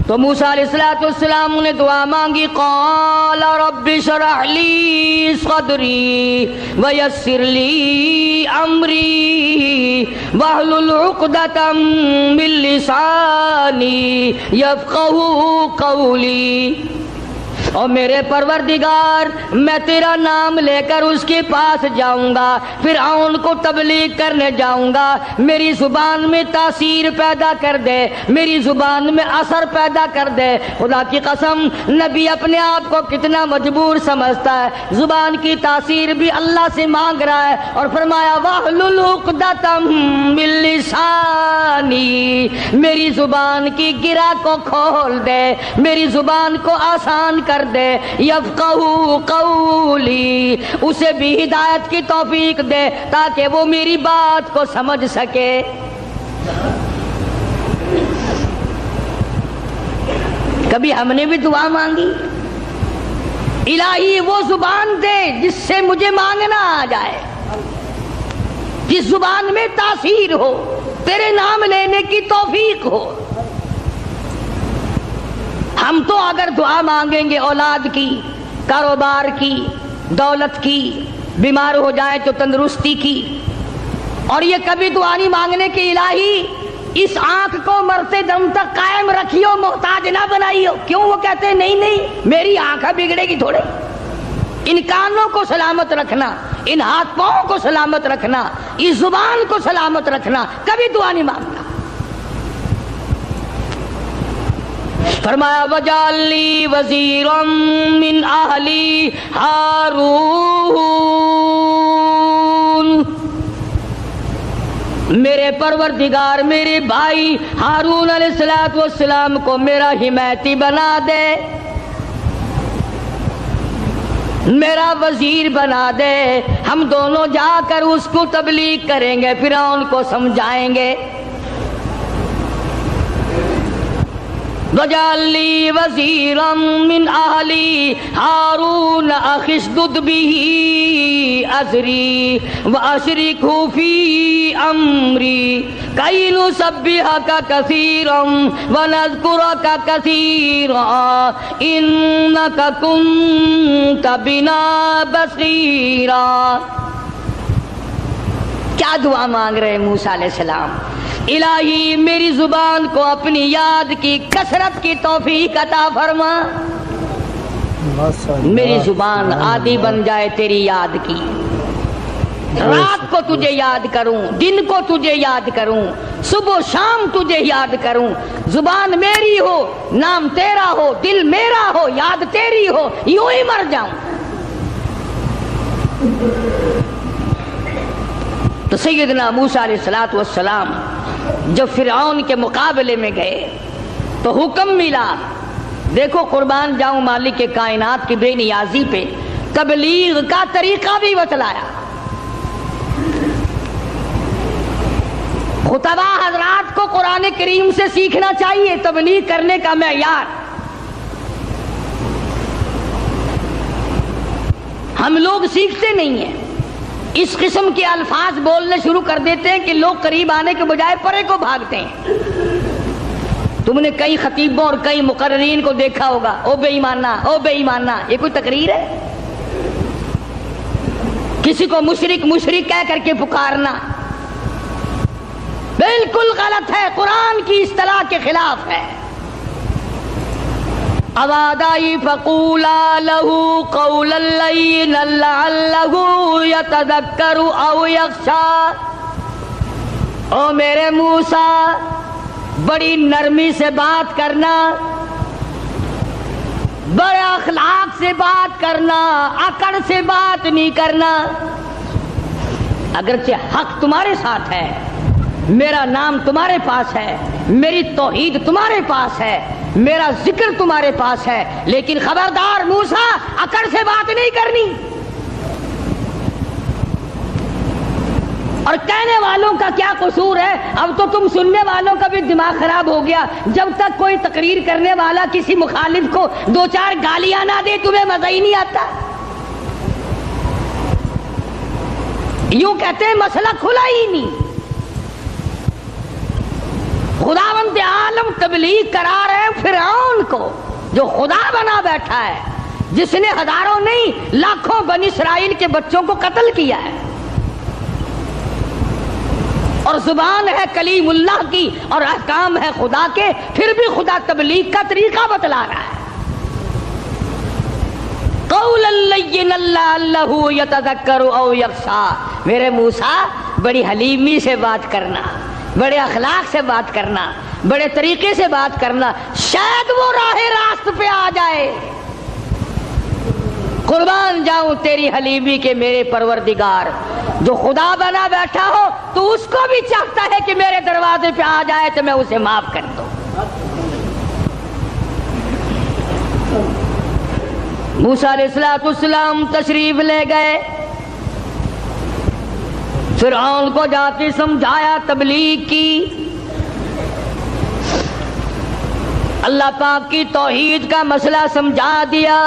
تو موسیٰ علیہ السلام نے دعا مانگی، قال رب اشرح لی صدری ویسر لی امری واحلل عقدۃ من لسانی یفقہوا قولی۔ اور میرے پروردگار میں تیرا نام لے کر اس کے پاس جاؤں گا، فرعون کو تبلیغ کرنے جاؤں گا، میری زبان میں تاثیر پیدا کر دے، میری زبان میں اثر پیدا کر دے۔ خدا کی قسم نبی اپنے آپ کو کتنا مجبور سمجھتا ہے، زبان کی تاثیر بھی اللہ سے مانگ رہا ہے، اور فرمایا واحلل عقدۃ من لسانی، میری زبان کی گرہ کو کھول دے، میری زبان کو آسان کر دے، یفقہوا قولی، اسے بھی ہدایت کی توفیق دے تاکہ وہ میری بات کو سمجھ سکے۔ کبھی ہم نے بھی دعا مانگی، الہی وہ زبان دے جس سے مجھے مانگنا آ جائے، جس زبان میں تاثیر ہو، تیرے نام لینے کی توفیق ہو۔ ہم تو اگر دعا مانگیں گے اولاد کی، کاروبار کی، دولت کی، بیمار ہو جائے تو تندرستی کی، اور یہ کبھی دعا نہیں مانگنے کے الہی اس آنکھ کو مرتے دم تک قائم رکھیو، محتاج نہ بنائیو۔ کیوں؟ وہ کہتے ہیں نہیں نہیں میری آنکھ بگڑے گی تھوڑے، ان کانوں کو سلامت رکھنا، ان ہاتھ پاؤں کو سلامت رکھنا، اس زبان کو سلامت رکھنا، کبھی دعا نہیں مانگتا۔ فرمایا وَجَعَلْ لِي وَزِيرًا مِّنْ أَهْلِي ہارون، میرے پروردگار میرے بھائی ہارون علیہ السلام کو میرا حمایتی بنا دے، میرا وزیر بنا دے، ہم دونوں جا کر اس کو تبلیغ کریں گے، فرعون کو سمجھائیں گے۔ وَجَعَلْ لِي وَزِيرًا مِّنْ أَهْلِي هَارُونَ أَخِي اشْدُدْ بِهِ أَزْرِي وَأَشْرِكْهُ فِي أَمْرِي كَيْ نُسَبِّحَكَ كَثِيرًا وَنَذْكُرَكَ كَثِيرًا إِنَّكَ كُنتَ بِنَا بَصِيرًا۔ کیا دعا مانگ رہے ہیں موسیٰ علیہ السلام؟ الہی میری زبان کو اپنی یاد کی کثرت کی توفیق عطا فرما، میری زبان عادی بن جائے تیری یاد کی، رات کو تجھے یاد کروں، دن کو تجھے یاد کروں، صبح و شام تجھے یاد کروں، زبان میری ہو، نام تیرا ہو، دل میرا ہو، یاد تیری ہو، یوں ہی مر جاؤں۔ تو سیدنا موسیٰ علیہ السلام جب فرعون کے مقابلے میں گئے تو حکم ملا، دیکھو قربان جاؤں مالک کائنات کی بے نیازی پہ تبلیغ کا طریقہ بھی بتلایا۔ خطبہ حضرات کو قرآن کریم سے سیکھنا چاہیے تبلیغ کرنے کا معیار۔ ہم لوگ سیکھتے نہیں ہیں، اس قسم کے الفاظ بولنے شروع کر دیتے ہیں کہ لوگ قریب آنے کے بجائے پرے کو بھاگتے ہیں۔ تم نے کئی خطیبوں اور کئی مقررین کو دیکھا ہوگا، او بے ایمانہ او بے ایمانہ، یہ کوئی تقریر ہے؟ کسی کو مشرک مشرک کہہ کر کے پکارنا بالکل غلط ہے، قرآن کی اصطلاح کے خلاف ہے۔ اوادائی فقولا لہو قولا لینا لعلہ یتذکر او یخشی، او میرے موسیٰ بڑی نرمی سے بات کرنا، بڑے اخلاق سے بات کرنا، اکڑ سے بات نہیں کرنا۔ اگرچہ حق تمہارے ساتھ ہے، میرا نام تمہارے پاس ہے، میری توحید تمہارے پاس ہے، میرا ذکر تمہارے پاس ہے، لیکن خبردار موسیٰ اکڑ سے بات نہیں کرنی۔ اور کہنے والوں کا کیا قصور ہے؟ اب تو تم سننے والوں کا بھی دماغ خراب ہو گیا، جب تک کوئی تقریر کرنے والا کسی مخالف کو دو چار گالیاں نہ دے تمہیں مزہ ہی نہیں آتا۔ یوں کہتے ہیں مسئلہ کھلا ہی نہیں۔ خداوند عالم تبلیغ کرا رہے فرعون کو جو خدا بنا بیٹھا ہے، جس نے ہزاروں نہیں لاکھوں بنی اسرائیل کے بچوں کو قتل کیا ہے، اور زبان ہے کلیم اللہ کی اور احکام ہے خدا کے، پھر بھی خدا تبلیغ کا طریقہ بتلا رہا ہے۔ قولا لینا لعلہ یتذکر او یخشی، میرے موسیٰ بڑی حلیمی سے بات کرنا، بڑے اخلاق سے بات کرنا، بڑے طریقے سے بات کرنا، شاید وہ راہ راست پہ آ جائے۔ قربان جاؤں تیری حلیمی کے میرے پروردگار، جو خدا بنا بیٹھا ہو تو اس کو بھی چاہتا ہے کہ میرے دروازے پہ آ جائے تو میں اسے معاف کر دوں۔ موسیٰ علیہ السلام تشریف لے گئے، فرعون کو جا کے سمجھایا، تبلیغ کی، اللہ پاک کی توحید کا مسئلہ سمجھا دیا۔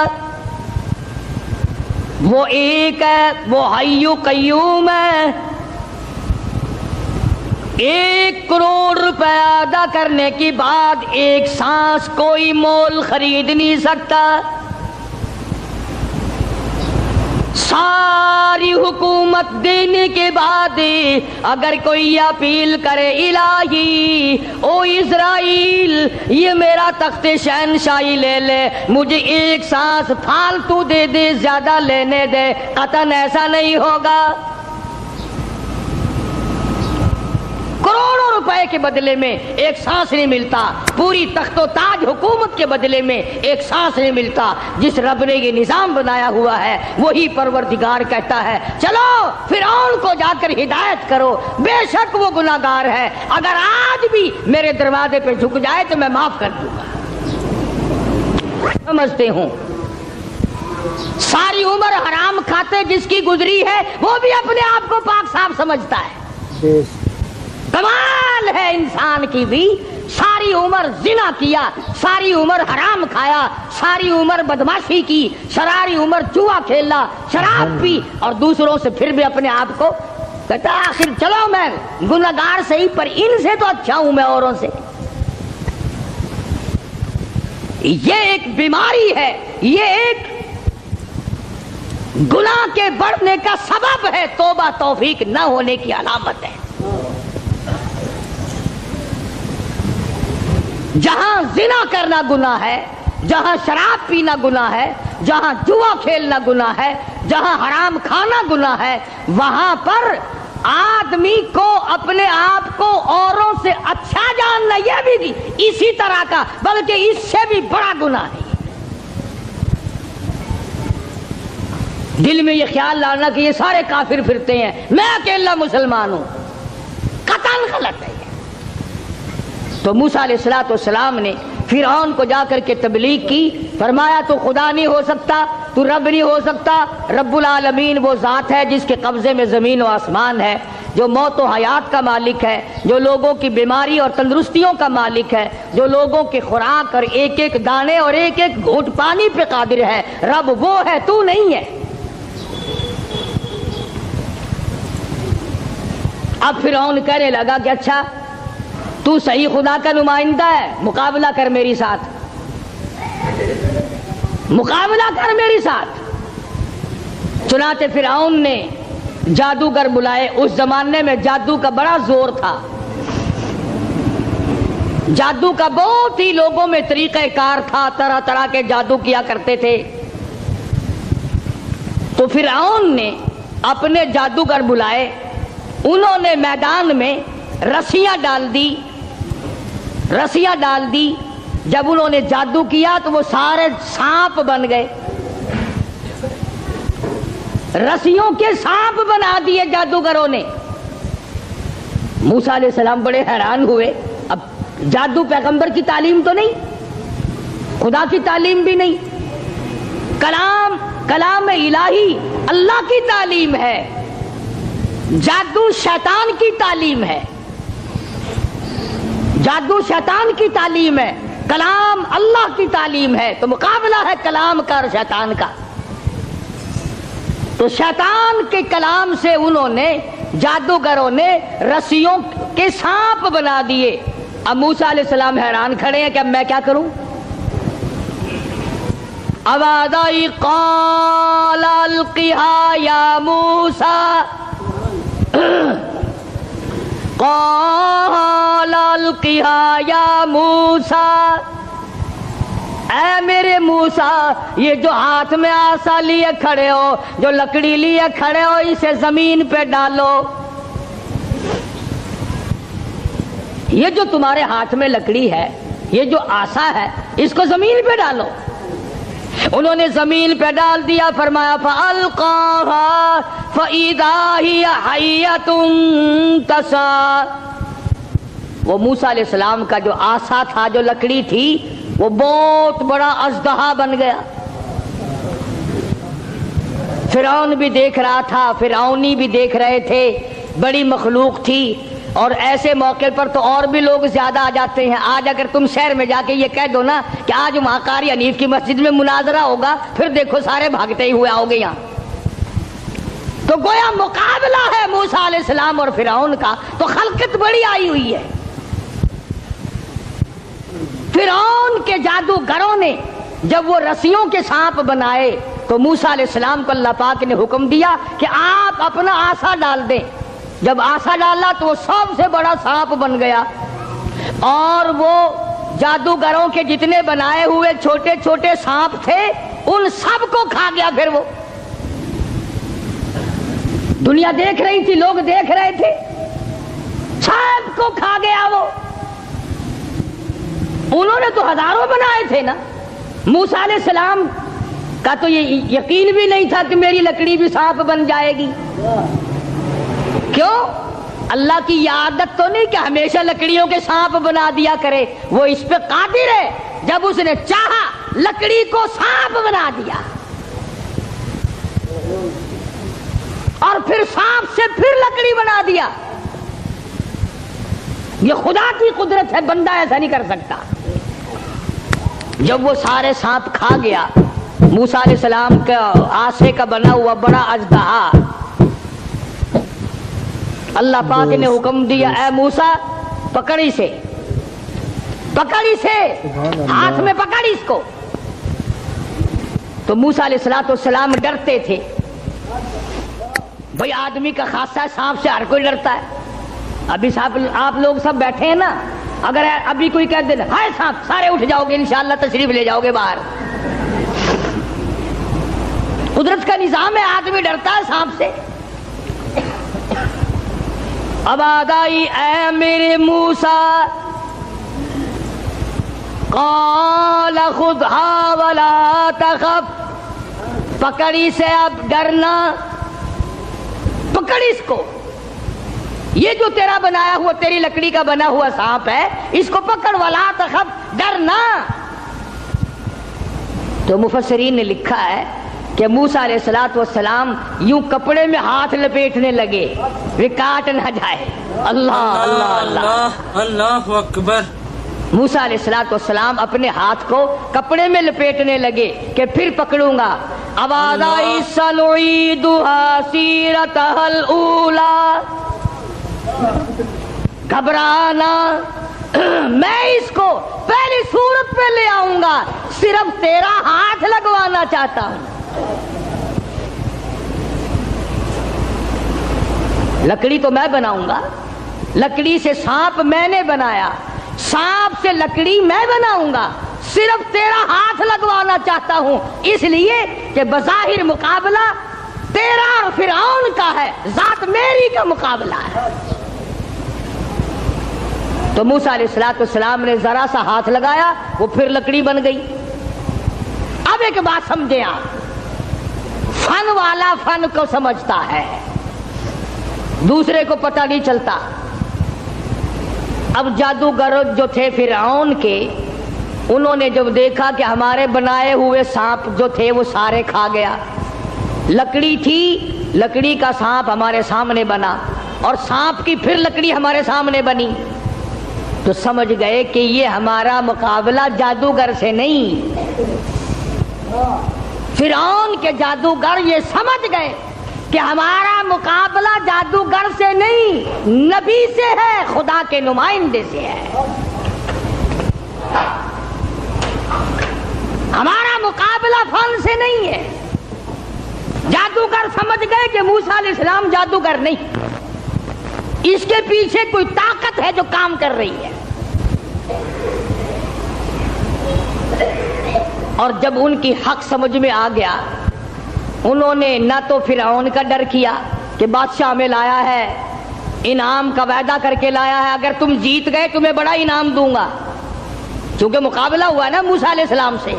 وہ ایک ہے، وہ حی قیوم ہے، 1 کروڑ روپے ادا کرنے کے بعد ایک سانس کوئی مول خرید نہیں سکتا، ساری حکومت دینے کے بعد اگر کوئی اپیل کرے الہی او اسرائیل یہ میرا تخت شہنشاہی لے لے، مجھے ایک سانس پھالتو دے دے، زیادہ لینے دے، قطعاً ایسا نہیں ہوگا۔ کروڑوں روپے کے بدلے میں ایک سانس نہیں ملتا، پوری تخت و تاج حکومت کے بدلے میں ایک سانس نہیں ملتا۔ جس رب نے یہ نظام بنایا ہوا ہے وہی پروردگار کہتا ہے چلو فرعون کو جا کر ہدایت کرو، بے شک وہ گناہگار ہے، اگر آج بھی میرے دروازے پہ جھک جائے تو میں معاف کر دوں گا۔ سمجھتے ہوں ساری عمر حرام کھاتے جس کی گزری ہے وہ بھی اپنے آپ کو پاک صاف سمجھتا ہے۔ کمال ہے انسان کی بھی، ساری عمر زنا کیا، ساری عمر حرام کھایا، ساری عمر بدماشی کی، ساری عمر جوا کھیلا، شراب پی، اور دوسروں سے پھر بھی اپنے آپ کو کہتا آخر چلو میں گناہگار صحیح پر ان سے تو اچھا ہوں میں اوروں سے۔ یہ ایک بیماری ہے، یہ ایک گناہ کے بڑھنے کا سبب ہے، توبہ توفیق نہ ہونے کی علامت ہے۔ جہاں زنا کرنا گناہ ہے، جہاں شراب پینا گناہ ہے، جہاں جوا کھیلنا گناہ ہے، جہاں حرام کھانا گناہ ہے، وہاں پر آدمی کو اپنے آپ کو اوروں سے اچھا جاننا یہ بھی اسی طرح کا بلکہ اس سے بھی بڑا گناہ ہے۔ دل میں یہ خیال لانا کہ یہ سارے کافر پھرتے ہیں، میں اکیلا مسلمان ہوں، قطعاً غلط ہے۔ تو موسیٰ علیہ السلام نے فرعون کو جا کر کے تبلیغ کی، فرمایا تو خدا نہیں ہو سکتا، تو رب نہیں ہو سکتا، رب العالمین وہ ذات ہے جس کے قبضے میں زمین و آسمان ہے، جو موت و حیات کا مالک ہے، جو لوگوں کی بیماری اور تندرستیوں کا مالک ہے، جو لوگوں کی خوراک اور ایک ایک دانے اور ایک ایک گھونٹ پانی پہ قادر ہے، رب وہ ہے، تو نہیں ہے۔ اب فرعون کہنے لگا کہ اچھا تو صحیح خدا کا نمائندہ ہے، مقابلہ کر میری ساتھ، مقابلہ کر میری ساتھ۔ چنانچہ فرعون نے جادوگر بلائے۔ اس زمانے میں جادو کا بڑا زور تھا، جادو کا بہت ہی لوگوں میں طریقہ کار تھا، طرح طرح کے جادو کیا کرتے تھے۔ تو فرعون نے اپنے جادوگر بلائے، انہوں نے میدان میں رسیاں ڈال دی، جب انہوں نے جادو کیا تو وہ سارے سانپ بن گئے، رسیوں کے سانپ بنا دیے جادوگروں نے۔ موسیٰ علیہ السلام بڑے حیران ہوئے، اب جادو پیغمبر کی تعلیم تو نہیں، خدا کی تعلیم بھی نہیں، کلام الہی اللہ کی تعلیم ہے، جادو شیطان کی تعلیم ہے، جادو شیطان کی تعلیم ہے، کلام اللہ کی تعلیم ہے، تو مقابلہ ہے کلام کا اور شیطان کا۔ تو شیطان کے کلام سے انہوں نے جادوگروں نے رسیوں کے سانپ بنا دیے۔ اب موسیٰ علیہ السلام حیران کھڑے ہیں کہ اب میں کیا کروں؟ آواز آئی قال القھا یا موسیٰ، قال القھا یا موسیٰ، اے میرے موسیٰ یہ جو ہاتھ میں آسا لیے کھڑے ہو، جو لکڑی لیے کھڑے ہو، اسے زمین پہ ڈالو۔ یہ جو تمہارے ہاتھ میں لکڑی ہے، یہ جو آسا ہے، اس کو زمین پہ ڈالو۔ انہوں نے زمین پہ ڈال دیا، فرمایا فَأَلْقَاهَا فَإِذَا هِيَ حَيَّةٌ تَسْعَىٰ۔ وہ موسیٰ علیہ السلام کا جو آسا تھا، جو لکڑی تھی، وہ بہت بڑا اژدہا بن گیا۔ فرعون بھی دیکھ رہا تھا، فرعونی بھی دیکھ رہے تھے، بڑی مخلوق تھی، اور ایسے موقع پر تو اور بھی لوگ زیادہ آ جاتے ہیں۔ آج اگر تم شہر میں جا کے یہ کہہ دو نا کہ آج وہاں قاری حنیف کی مسجد میں مناظرہ ہوگا، پھر دیکھو سارے بھاگتے ہی ہوئے آؤ گے یہاں۔ تو گویا مقابلہ ہے موسیٰ علیہ السلام اور فرعون کا، تو خلقت بڑی آئی ہوئی ہے۔ فرعون کے جادوگروں نے جب وہ رسیوں کے سانپ بنائے تو موسیٰ علیہ السلام کو اللہ پاک نے حکم دیا کہ آپ اپنا آسا ڈال دیں. جب آسا ڈالا تو وہ سب سے بڑا سانپ بن گیا اور وہ جادوگروں کے جتنے بنائے ہوئے چھوٹے چھوٹے سانپ تھے ان سب کو کھا گیا. پھر وہ دنیا دیکھ رہی تھی, لوگ دیکھ رہے تھے, سب کو کھا گیا وہ. انہوں نے تو ہزاروں بنائے تھے نا. موسیٰ علیہ السلام کا تو یہ یقین بھی نہیں تھا کہ میری لکڑی بھی سانپ بن جائے گی. کیوں؟ اللہ کی یہ عادت تو نہیں کہ ہمیشہ لکڑیوں کے سانپ بنا دیا کرے, وہ اس پہ قادر ہے. جب اس نے چاہا لکڑی کو سانپ بنا دیا اور پھر سانپ سے پھر لکڑی بنا دیا. یہ خدا کی قدرت ہے, بندہ ایسا نہیں کر سکتا. جب وہ سارے سانپ کھا گیا, موسیٰ علیہ السلام کا آسے کا بنا ہوا بڑا اژدہا, اللہ پاک نے حکم دیا اے موسیٰ پکڑ اسے, ہاتھ میں پکڑ اس کو. تو موسیٰ علیہ السلام ڈرتے تھے. بھئی آدمی کا خاصہ ہے, سانپ سے ہر کوئی ڈرتا ہے. ابھی آپ لوگ سب بیٹھے ہیں نا, اگر ابھی کوئی کہہ دے ہائے سانپ, سارے اٹھ جاؤ گے انشاءاللہ, تشریف لے جاؤ گے باہر. قدرت کا نظام ہے, آدمی ڈرتا ہے سانپ سے. اب آدائی اے میرے موسیٰ, قال خذھا ولا تخف, پکڑی سے اب ڈرنا, پکڑ اس کو. یہ جو تیرا بنایا ہوا, تیری لکڑی کا بنا ہوا سانپ ہے, اس کو پکڑ, ولا تخف, ڈرنا. تو مفسرین نے لکھا ہے کہ موسیٰ علیہ السلام یوں کپڑے میں ہاتھ لپیٹنے لگے, وہ کاٹ نہ جائے. اللہ اللہ اللہ اللہ اکبر. موسیٰ علیہ السلام اپنے ہاتھ کو کپڑے میں لپیٹنے لگے کہ پھر پکڑوں گا. اب آدائی سنعیدها سیرتها الاولی, گھبرانا, میں اس کو پہلی صورت پہ لے آؤں گا, صرف تیرا ہاتھ لگوانا چاہتا ہوں. لکڑی تو میں بناؤں گا, لکڑی سے سانپ میں نے بنایا, سانپ سے لکڑی میں بناؤں گا, صرف تیرا ہاتھ لگوانا چاہتا ہوں, اس لیے کہ بظاہر مقابلہ تیرا اور فرعون کا ہے, ذات میری کا مقابلہ ہے. تو موسیٰ علیہ السلام نے ذرا سا ہاتھ لگایا, وہ پھر لکڑی بن گئی. اب ایک بات سمجھیں آپ, فن والا فن کو سمجھتا ہے, دوسرے کو پتہ نہیں چلتا. اب جادوگر جو تھے فرعون کے, انہوں نے جب دیکھا کہ ہمارے بنائے ہوئے سانپ جو تھے وہ سارے کھا گیا, لکڑی تھی, لکڑی کا سانپ ہمارے سامنے بنا اور سانپ کی پھر لکڑی ہمارے سامنے بنی, تو سمجھ گئے کہ یہ ہمارا مقابلہ جادوگر سے نہیں. فرعون کے جادوگر یہ سمجھ گئے کہ ہمارا مقابلہ جادوگر سے نہیں, نبی سے ہے, خدا کے نمائندے سے ہے. ہمارا مقابلہ فن سے نہیں ہے. جادوگر سمجھ گئے کہ موسیٰ علیہ السلام جادوگر نہیں, اس کے پیچھے کوئی طاقت ہے جو کام کر رہی ہے. اور جب ان کی حق سمجھ میں آ گیا, انہوں نے نہ تو فرعون کا ڈر کیا کہ بادشاہ میں لایا ہے, انعام کا وعدہ کر کے لایا ہے, اگر تم جیت گئے تمہیں بڑا انعام دوں گا, چونکہ مقابلہ ہوا نا موسیٰ علیہ السلام سے,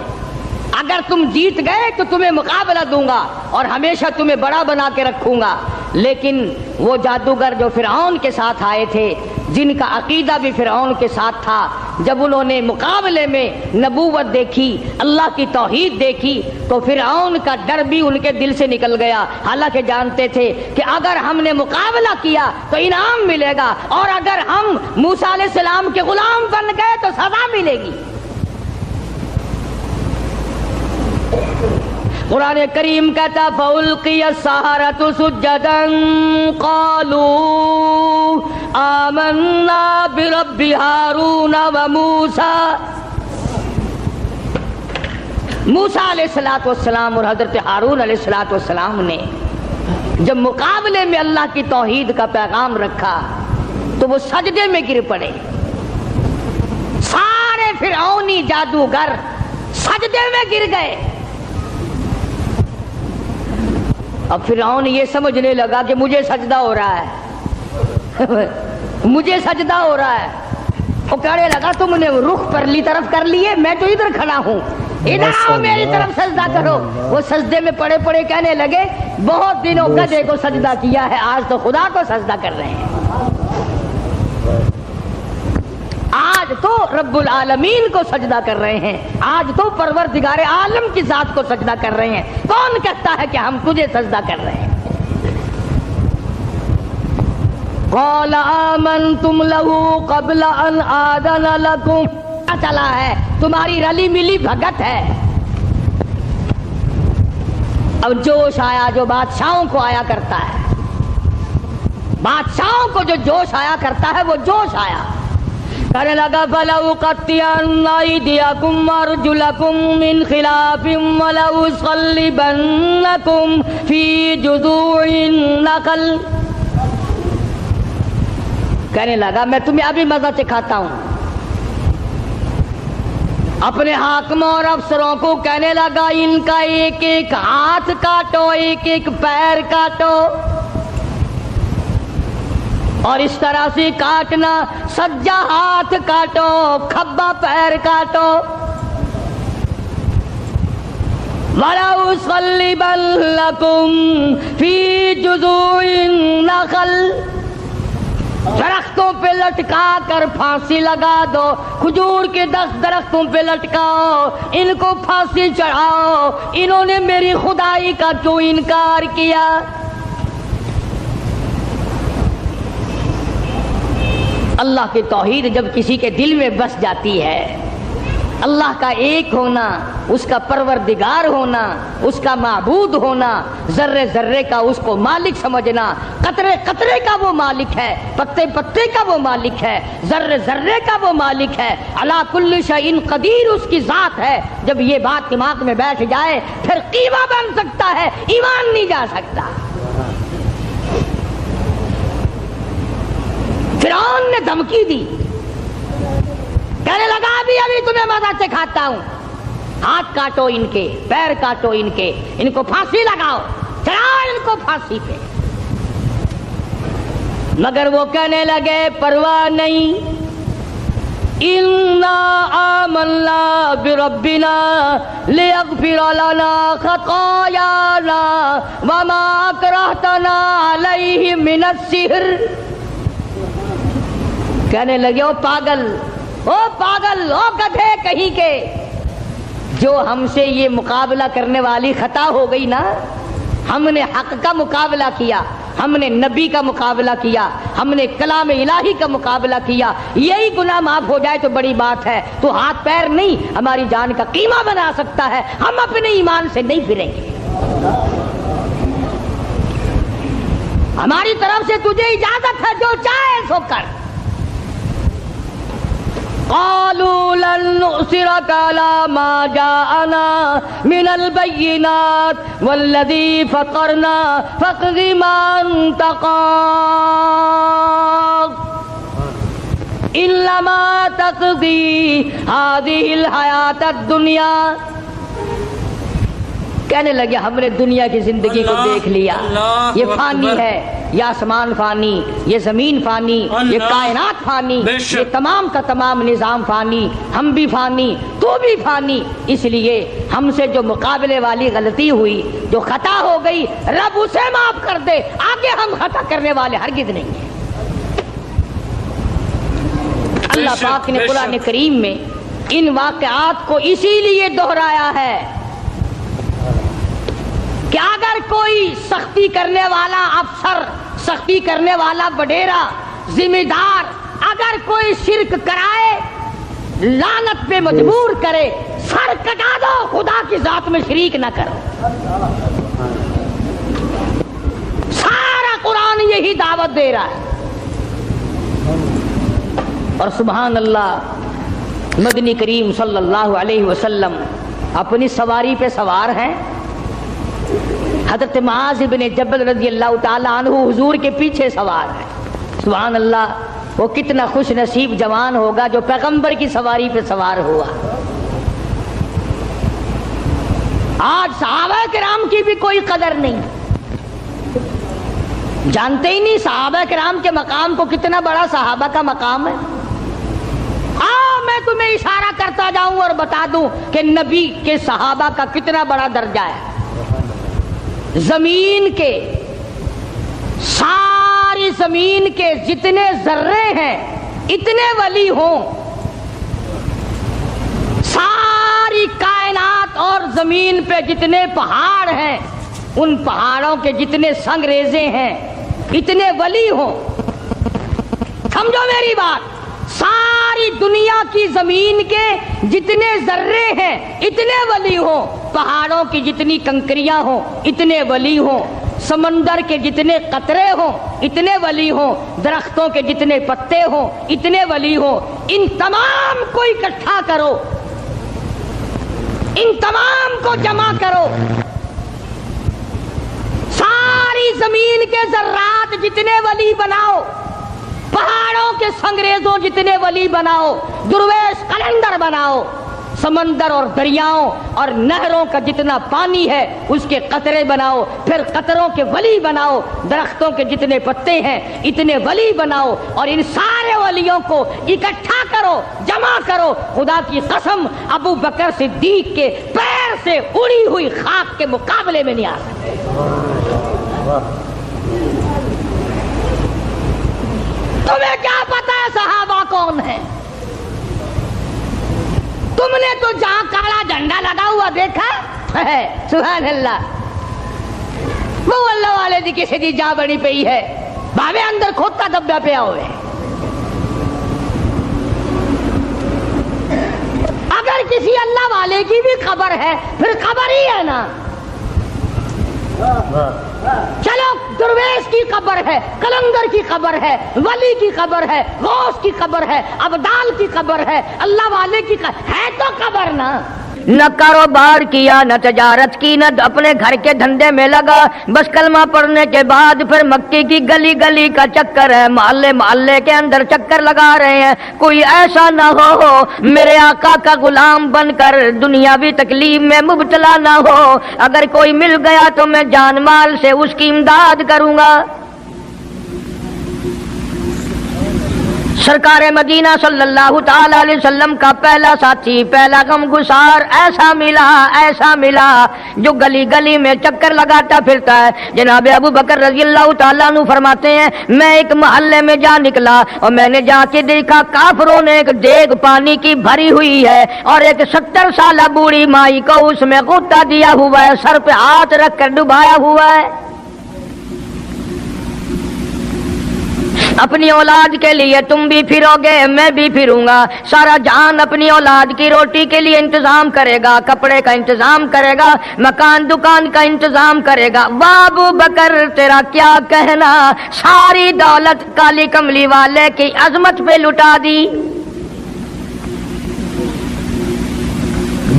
اگر تم جیت گئے تو تمہیں مقابلہ دوں گا اور ہمیشہ تمہیں بڑا بنا کے رکھوں گا. لیکن وہ جادوگر جو فرعون کے ساتھ آئے تھے, جن کا عقیدہ بھی فرعون کے ساتھ تھا, جب انہوں نے مقابلے میں نبوت دیکھی, اللہ کی توحید دیکھی, تو فرعون کا ڈر بھی ان کے دل سے نکل گیا. حالانکہ جانتے تھے کہ اگر ہم نے مقابلہ کیا تو انعام ملے گا, اور اگر ہم موسیٰ علیہ السلام کے غلام بن گئے تو سزا ملے گی. قرآن کریم کہتا فَأُلْقِيَ السَّحَرَةُ سُجَّدًا قَالُوا آمَنَّا بِرَبِّ هَارُونَ وَمُوسَىٰ. موسیٰ علیہ السلام اور حضرت ہارون علیہ السلام نے جب مقابلے میں اللہ کی توحید کا پیغام رکھا تو وہ سجدے میں گر پڑے. سارے فرعونی جادوگر سجدے میں گر گئے. اب فرعون یہ سمجھنے لگا کہ مجھے سجدہ ہو رہا ہے مجھے سجدہ ہو رہا ہے. وہ کہنے لگا تم نے رخ پرلی طرف کر لیے, میں تو ادھر کھڑا ہوں, ادھر آؤ میری طرف سجدہ کرو. وہ سجدے میں پڑے پڑے کہنے لگے بہت دنوں گدھے کو سجدہ کیا ہے, آج تو خدا کو سجدہ کر رہے ہیں. آج تو رب العالمین کو سجدہ کر رہے ہیں, آج تو پروردگار عالم کی ذات کو سجدہ کر رہے ہیں. کون کہتا ہے کہ ہم تجھے سجدہ کر رہے ہیں؟ قال آمنتم له قبل ان آذن لكم. چلا ہے تمہاری رلی ملی بھگت ہے. اب جوش آیا جو بادشاہوں کو آیا کرتا ہے, بادشاہوں کو جو جوش آیا کرتا ہے وہ جوش آیا. کہنے لگا فَلَأُقَطِّعَنَّ أَيْدِيَكُمْ وَأَرْجُلَكُمْ مِنْ خِلَافٍ وَلَأُصَلِّبَنَّكُمْ فِي جُذُوعِ النَّخْلِ. کہنے لگا میں تمہیں ابھی مزہ چکھاتا ہوں. اپنے حاکموں اور افسروں کو کہنے لگا ان کا ایک ایک ہاتھ کاٹو, ایک ایک پیر کاٹو, اور اس طرح سے کاٹنا سجا ہاتھ کاٹو, کھبا پیر کاٹو. وَلَأُصَلِّبَنَّكُمْ فِي جُذُوعِ النَّخْلِ. درختوں پہ لٹکا کر پھانسی لگا دو, کھجور کے 10 درختوں پہ لٹکاؤ, ان کو پھانسی چڑھاؤ. انہوں نے میری خدائی کا کیوں انکار کیا؟ اللہ کی توحید جب کسی کے دل میں بس جاتی ہے, اللہ کا ایک ہونا, اس کا پروردگار ہونا, اس کا معبود ہونا, ذرے ذرے کا اس کو مالک سمجھنا, قطرے قطرے کا وہ مالک ہے, پتے پتے کا وہ مالک ہے, ذرے ذرے کا وہ مالک ہے, علی کل شیء قدیر اس کی ذات ہے. جب یہ بات دماغ میں بیٹھ جائے پھر قیمہ بن سکتا ہے, ایمان نہیں جا سکتا. فرعون نے دھمکی دی, کہنے لگا ابھی تمہیں مزہ چکھاتا ہوں, ہاتھ کاٹو ان کے, پیر کاٹو ان کے, ان کو پھانسی لگاؤ, چڑھاؤ ان کو پھانسی پہ. مگر وہ کہنے لگے پرواہ نہیں, اِنَّا آمَنَّا بِرَبِّنَا لِيَغْفِرَ لَنَا خَطَايَانَا وَمَا أَكْرَهْتَنَا عَلَيْهِ مِنَ السِّحْرِ. کہنے لگے او پاگل, او پاگل, او گدھے کہیں کے, جو ہم سے یہ مقابلہ کرنے والی خطا ہو گئی نا, ہم نے حق کا مقابلہ کیا, ہم نے نبی کا مقابلہ کیا, ہم نے کلام الہی کا مقابلہ کیا, یہی گناہ معاف ہو جائے تو بڑی بات ہے. تو ہاتھ پیر نہیں ہماری جان کا قیمہ بنا سکتا ہے, ہم اپنے ایمان سے نہیں پھریں گے. ہماری طرف سے تجھے اجازت ہے, جو چاہے سو کر. قالوا لن نؤثرك على ما جاءنا من البينات والذي فطرنا فاقض ما انت قاض انما تقضي هذه الحياة الدنيا. کہنے لگے ہم نے دنیا کی زندگی کو دیکھ لیا, یہ فانی ہے, یہ آسمان فانی, یہ زمین فانی, یہ کائنات فانی, یہ تمام کا تمام نظام فانی, ہم بھی فانی, تو بھی فانی. اس لیے ہم سے جو مقابلے والی غلطی ہوئی, جو خطا ہو گئی, رب اسے معاف کر دے, آگے ہم خطا کرنے والے ہرگز نہیں ہیں. اللہ پاک نے قرآن کریم میں ان واقعات کو اسی لیے دہرایا ہے کہ اگر کوئی سختی کرنے والا افسر, سختی کرنے والا وڈیرا, ذمہ دار اگر کوئی شرک کرائے, لعنت پہ مجبور کرے, سر کٹا دو, خدا کی ذات میں شریک نہ کرو. سارا قرآن یہی دعوت دے رہا ہے. اور سبحان اللہ, مدنی کریم صلی اللہ علیہ وسلم اپنی سواری پہ سوار ہیں. حضرت معاذ بن جبل رضی اللہ تعالی عنہ حضور کے پیچھے سوار ہیں. سبحان اللہ، وہ کتنا خوش نصیب جوان ہوگا جو پیغمبر کی سواری پہ سوار ہوا. آج صحابہ کرام کی بھی کوئی قدر نہیں، جانتے ہی نہیں صحابہ کرام کے مقام کو، کتنا بڑا صحابہ کا مقام ہے. میں تمہیں اشارہ کرتا جاؤں اور بتا دوں کہ نبی کے صحابہ کا کتنا بڑا درجہ ہے. زمین کے، ساری زمین کے جتنے ذرے ہیں اتنے ولی ہوں، ساری کائنات اور زمین پہ جتنے پہاڑ ہیں ان پہاڑوں کے جتنے سنگریزے ہیں اتنے ولی ہوں. سمجھو میری بات، ساری دنیا کی زمین کے جتنے ذرے ہیں اتنے ولی ہوں، پہاڑوں کی جتنی کنکریاں ہوں اتنے ولی ہوں، سمندر کے جتنے قطرے ہوں اتنے ولی ہوں، درختوں کے جتنے پتے ہوں اتنے ولی ہوں. ان تمام کو اکٹھا کرو، ان تمام کو جمع کرو، ساری زمین کے ذرات جتنے ولی بناؤ، پہاڑوں کے سنگریزوں جتنے ولی بناؤ، درویش قلندر بناؤ، سمندر اور دریاؤں اور نہروں کا جتنا پانی ہے اس کے قطرے بناؤ، پھر قطروں کے ولی بناؤ، درختوں کے جتنے پتے ہیں اتنے ولی بناؤ، اور ان سارے ولیوں کو اکٹھا کرو، جمع کرو. خدا کی قسم ابو بکر صدیق کے پیر سے اڑی ہوئی خاک کے مقابلے میں نہیں آ سکتے. تمہیں کیا پتا ہے صحابہ کون ہے؟ تم نے تو جہاں کالا جھنڈا لگا ہوا دیکھا ہے، سبحان اللہ، وہ اللہ والے دی کسی دی جا بڑی پئی ہے، بھاوے اندر کھوتا دبا پیا ہوئے. اگر کسی اللہ والے کی بھی خبر ہے پھر خبر ہی ہے نا. چلو درویش کی خبر ہے، قلندر کی خبر ہے، ولی کی خبر ہے، غوث کی خبر ہے، ابدال کی خبر ہے، اللہ والے کی خبر ہے تو خبر نا. نہ کاروبار کیا، نہ تجارت کی، نہ اپنے گھر کے دھندے میں لگا، بس کلمہ پڑھنے کے بعد پھر مکی کی گلی گلی کا چکر ہے، محلے محلے کے اندر چکر لگا رہے ہیں. کوئی ایسا نہ ہو میرے آقا کا غلام بن کر دنیاوی تکلیف میں مبتلا نہ ہو. اگر کوئی مل گیا تو میں جان مال سے اس کی امداد کروں گا. سرکار مدینہ صلی اللہ تعالی علیہ وسلم کا پہلا ساتھی، پہلا غم گسار ایسا ملا جو گلی گلی میں چکر لگاتا پھرتا ہے. جناب ابو بکر رضی اللہ تعالیٰ عنہ فرماتے ہیں میں ایک محلے میں جا نکلا اور میں نے جا کے دیکھا کافروں نے ایک دیگ پانی کی بھری ہوئی ہے اور ایک 70 سالہ بوڑھی مائی کو اس میں غوطہ دیا ہوا ہے، سر پہ ہاتھ رکھ کر ڈبایا ہوا ہے. اپنی اولاد کے لیے تم بھی پھرو گے، میں بھی پھروں گا. سارا جہان اپنی اولاد کی روٹی کے لیے انتظام کرے گا، کپڑے کا انتظام کرے گا، مکان دکان کا انتظام کرے گا. واہ ابو بکر تیرا کیا کہنا، ساری دولت کالی کملی والے کی عظمت پہ لٹا دی.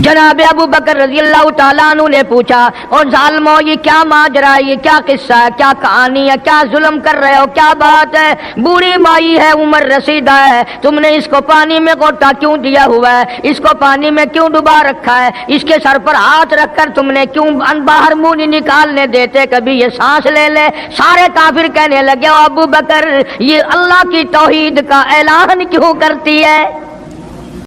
جناب ابو بکر رضی اللہ تعالیٰ عنہ نے پوچھا اور ظالمو یہ کیا ماجرا ہے، یہ کیا قصہ ہے، کیا کہانی ہے، کیا ظلم کر رہے ہو، کیا بات ہے؟ بوڑھی مائی ہے، عمر رسیدہ ہے، تم نے اس کو پانی میں غوطہ کیوں دیا ہوا ہے، اس کو پانی میں کیوں ڈبا رکھا ہے، اس کے سر پر ہاتھ رکھ کر تم نے کیوں باہر منہ نہیں نکالنے دیتے کبھی یہ سانس لے لے. سارے کافر کہنے لگے ابو بکر یہ اللہ کی توحید کا اعلان کیوں کرتی ہے؟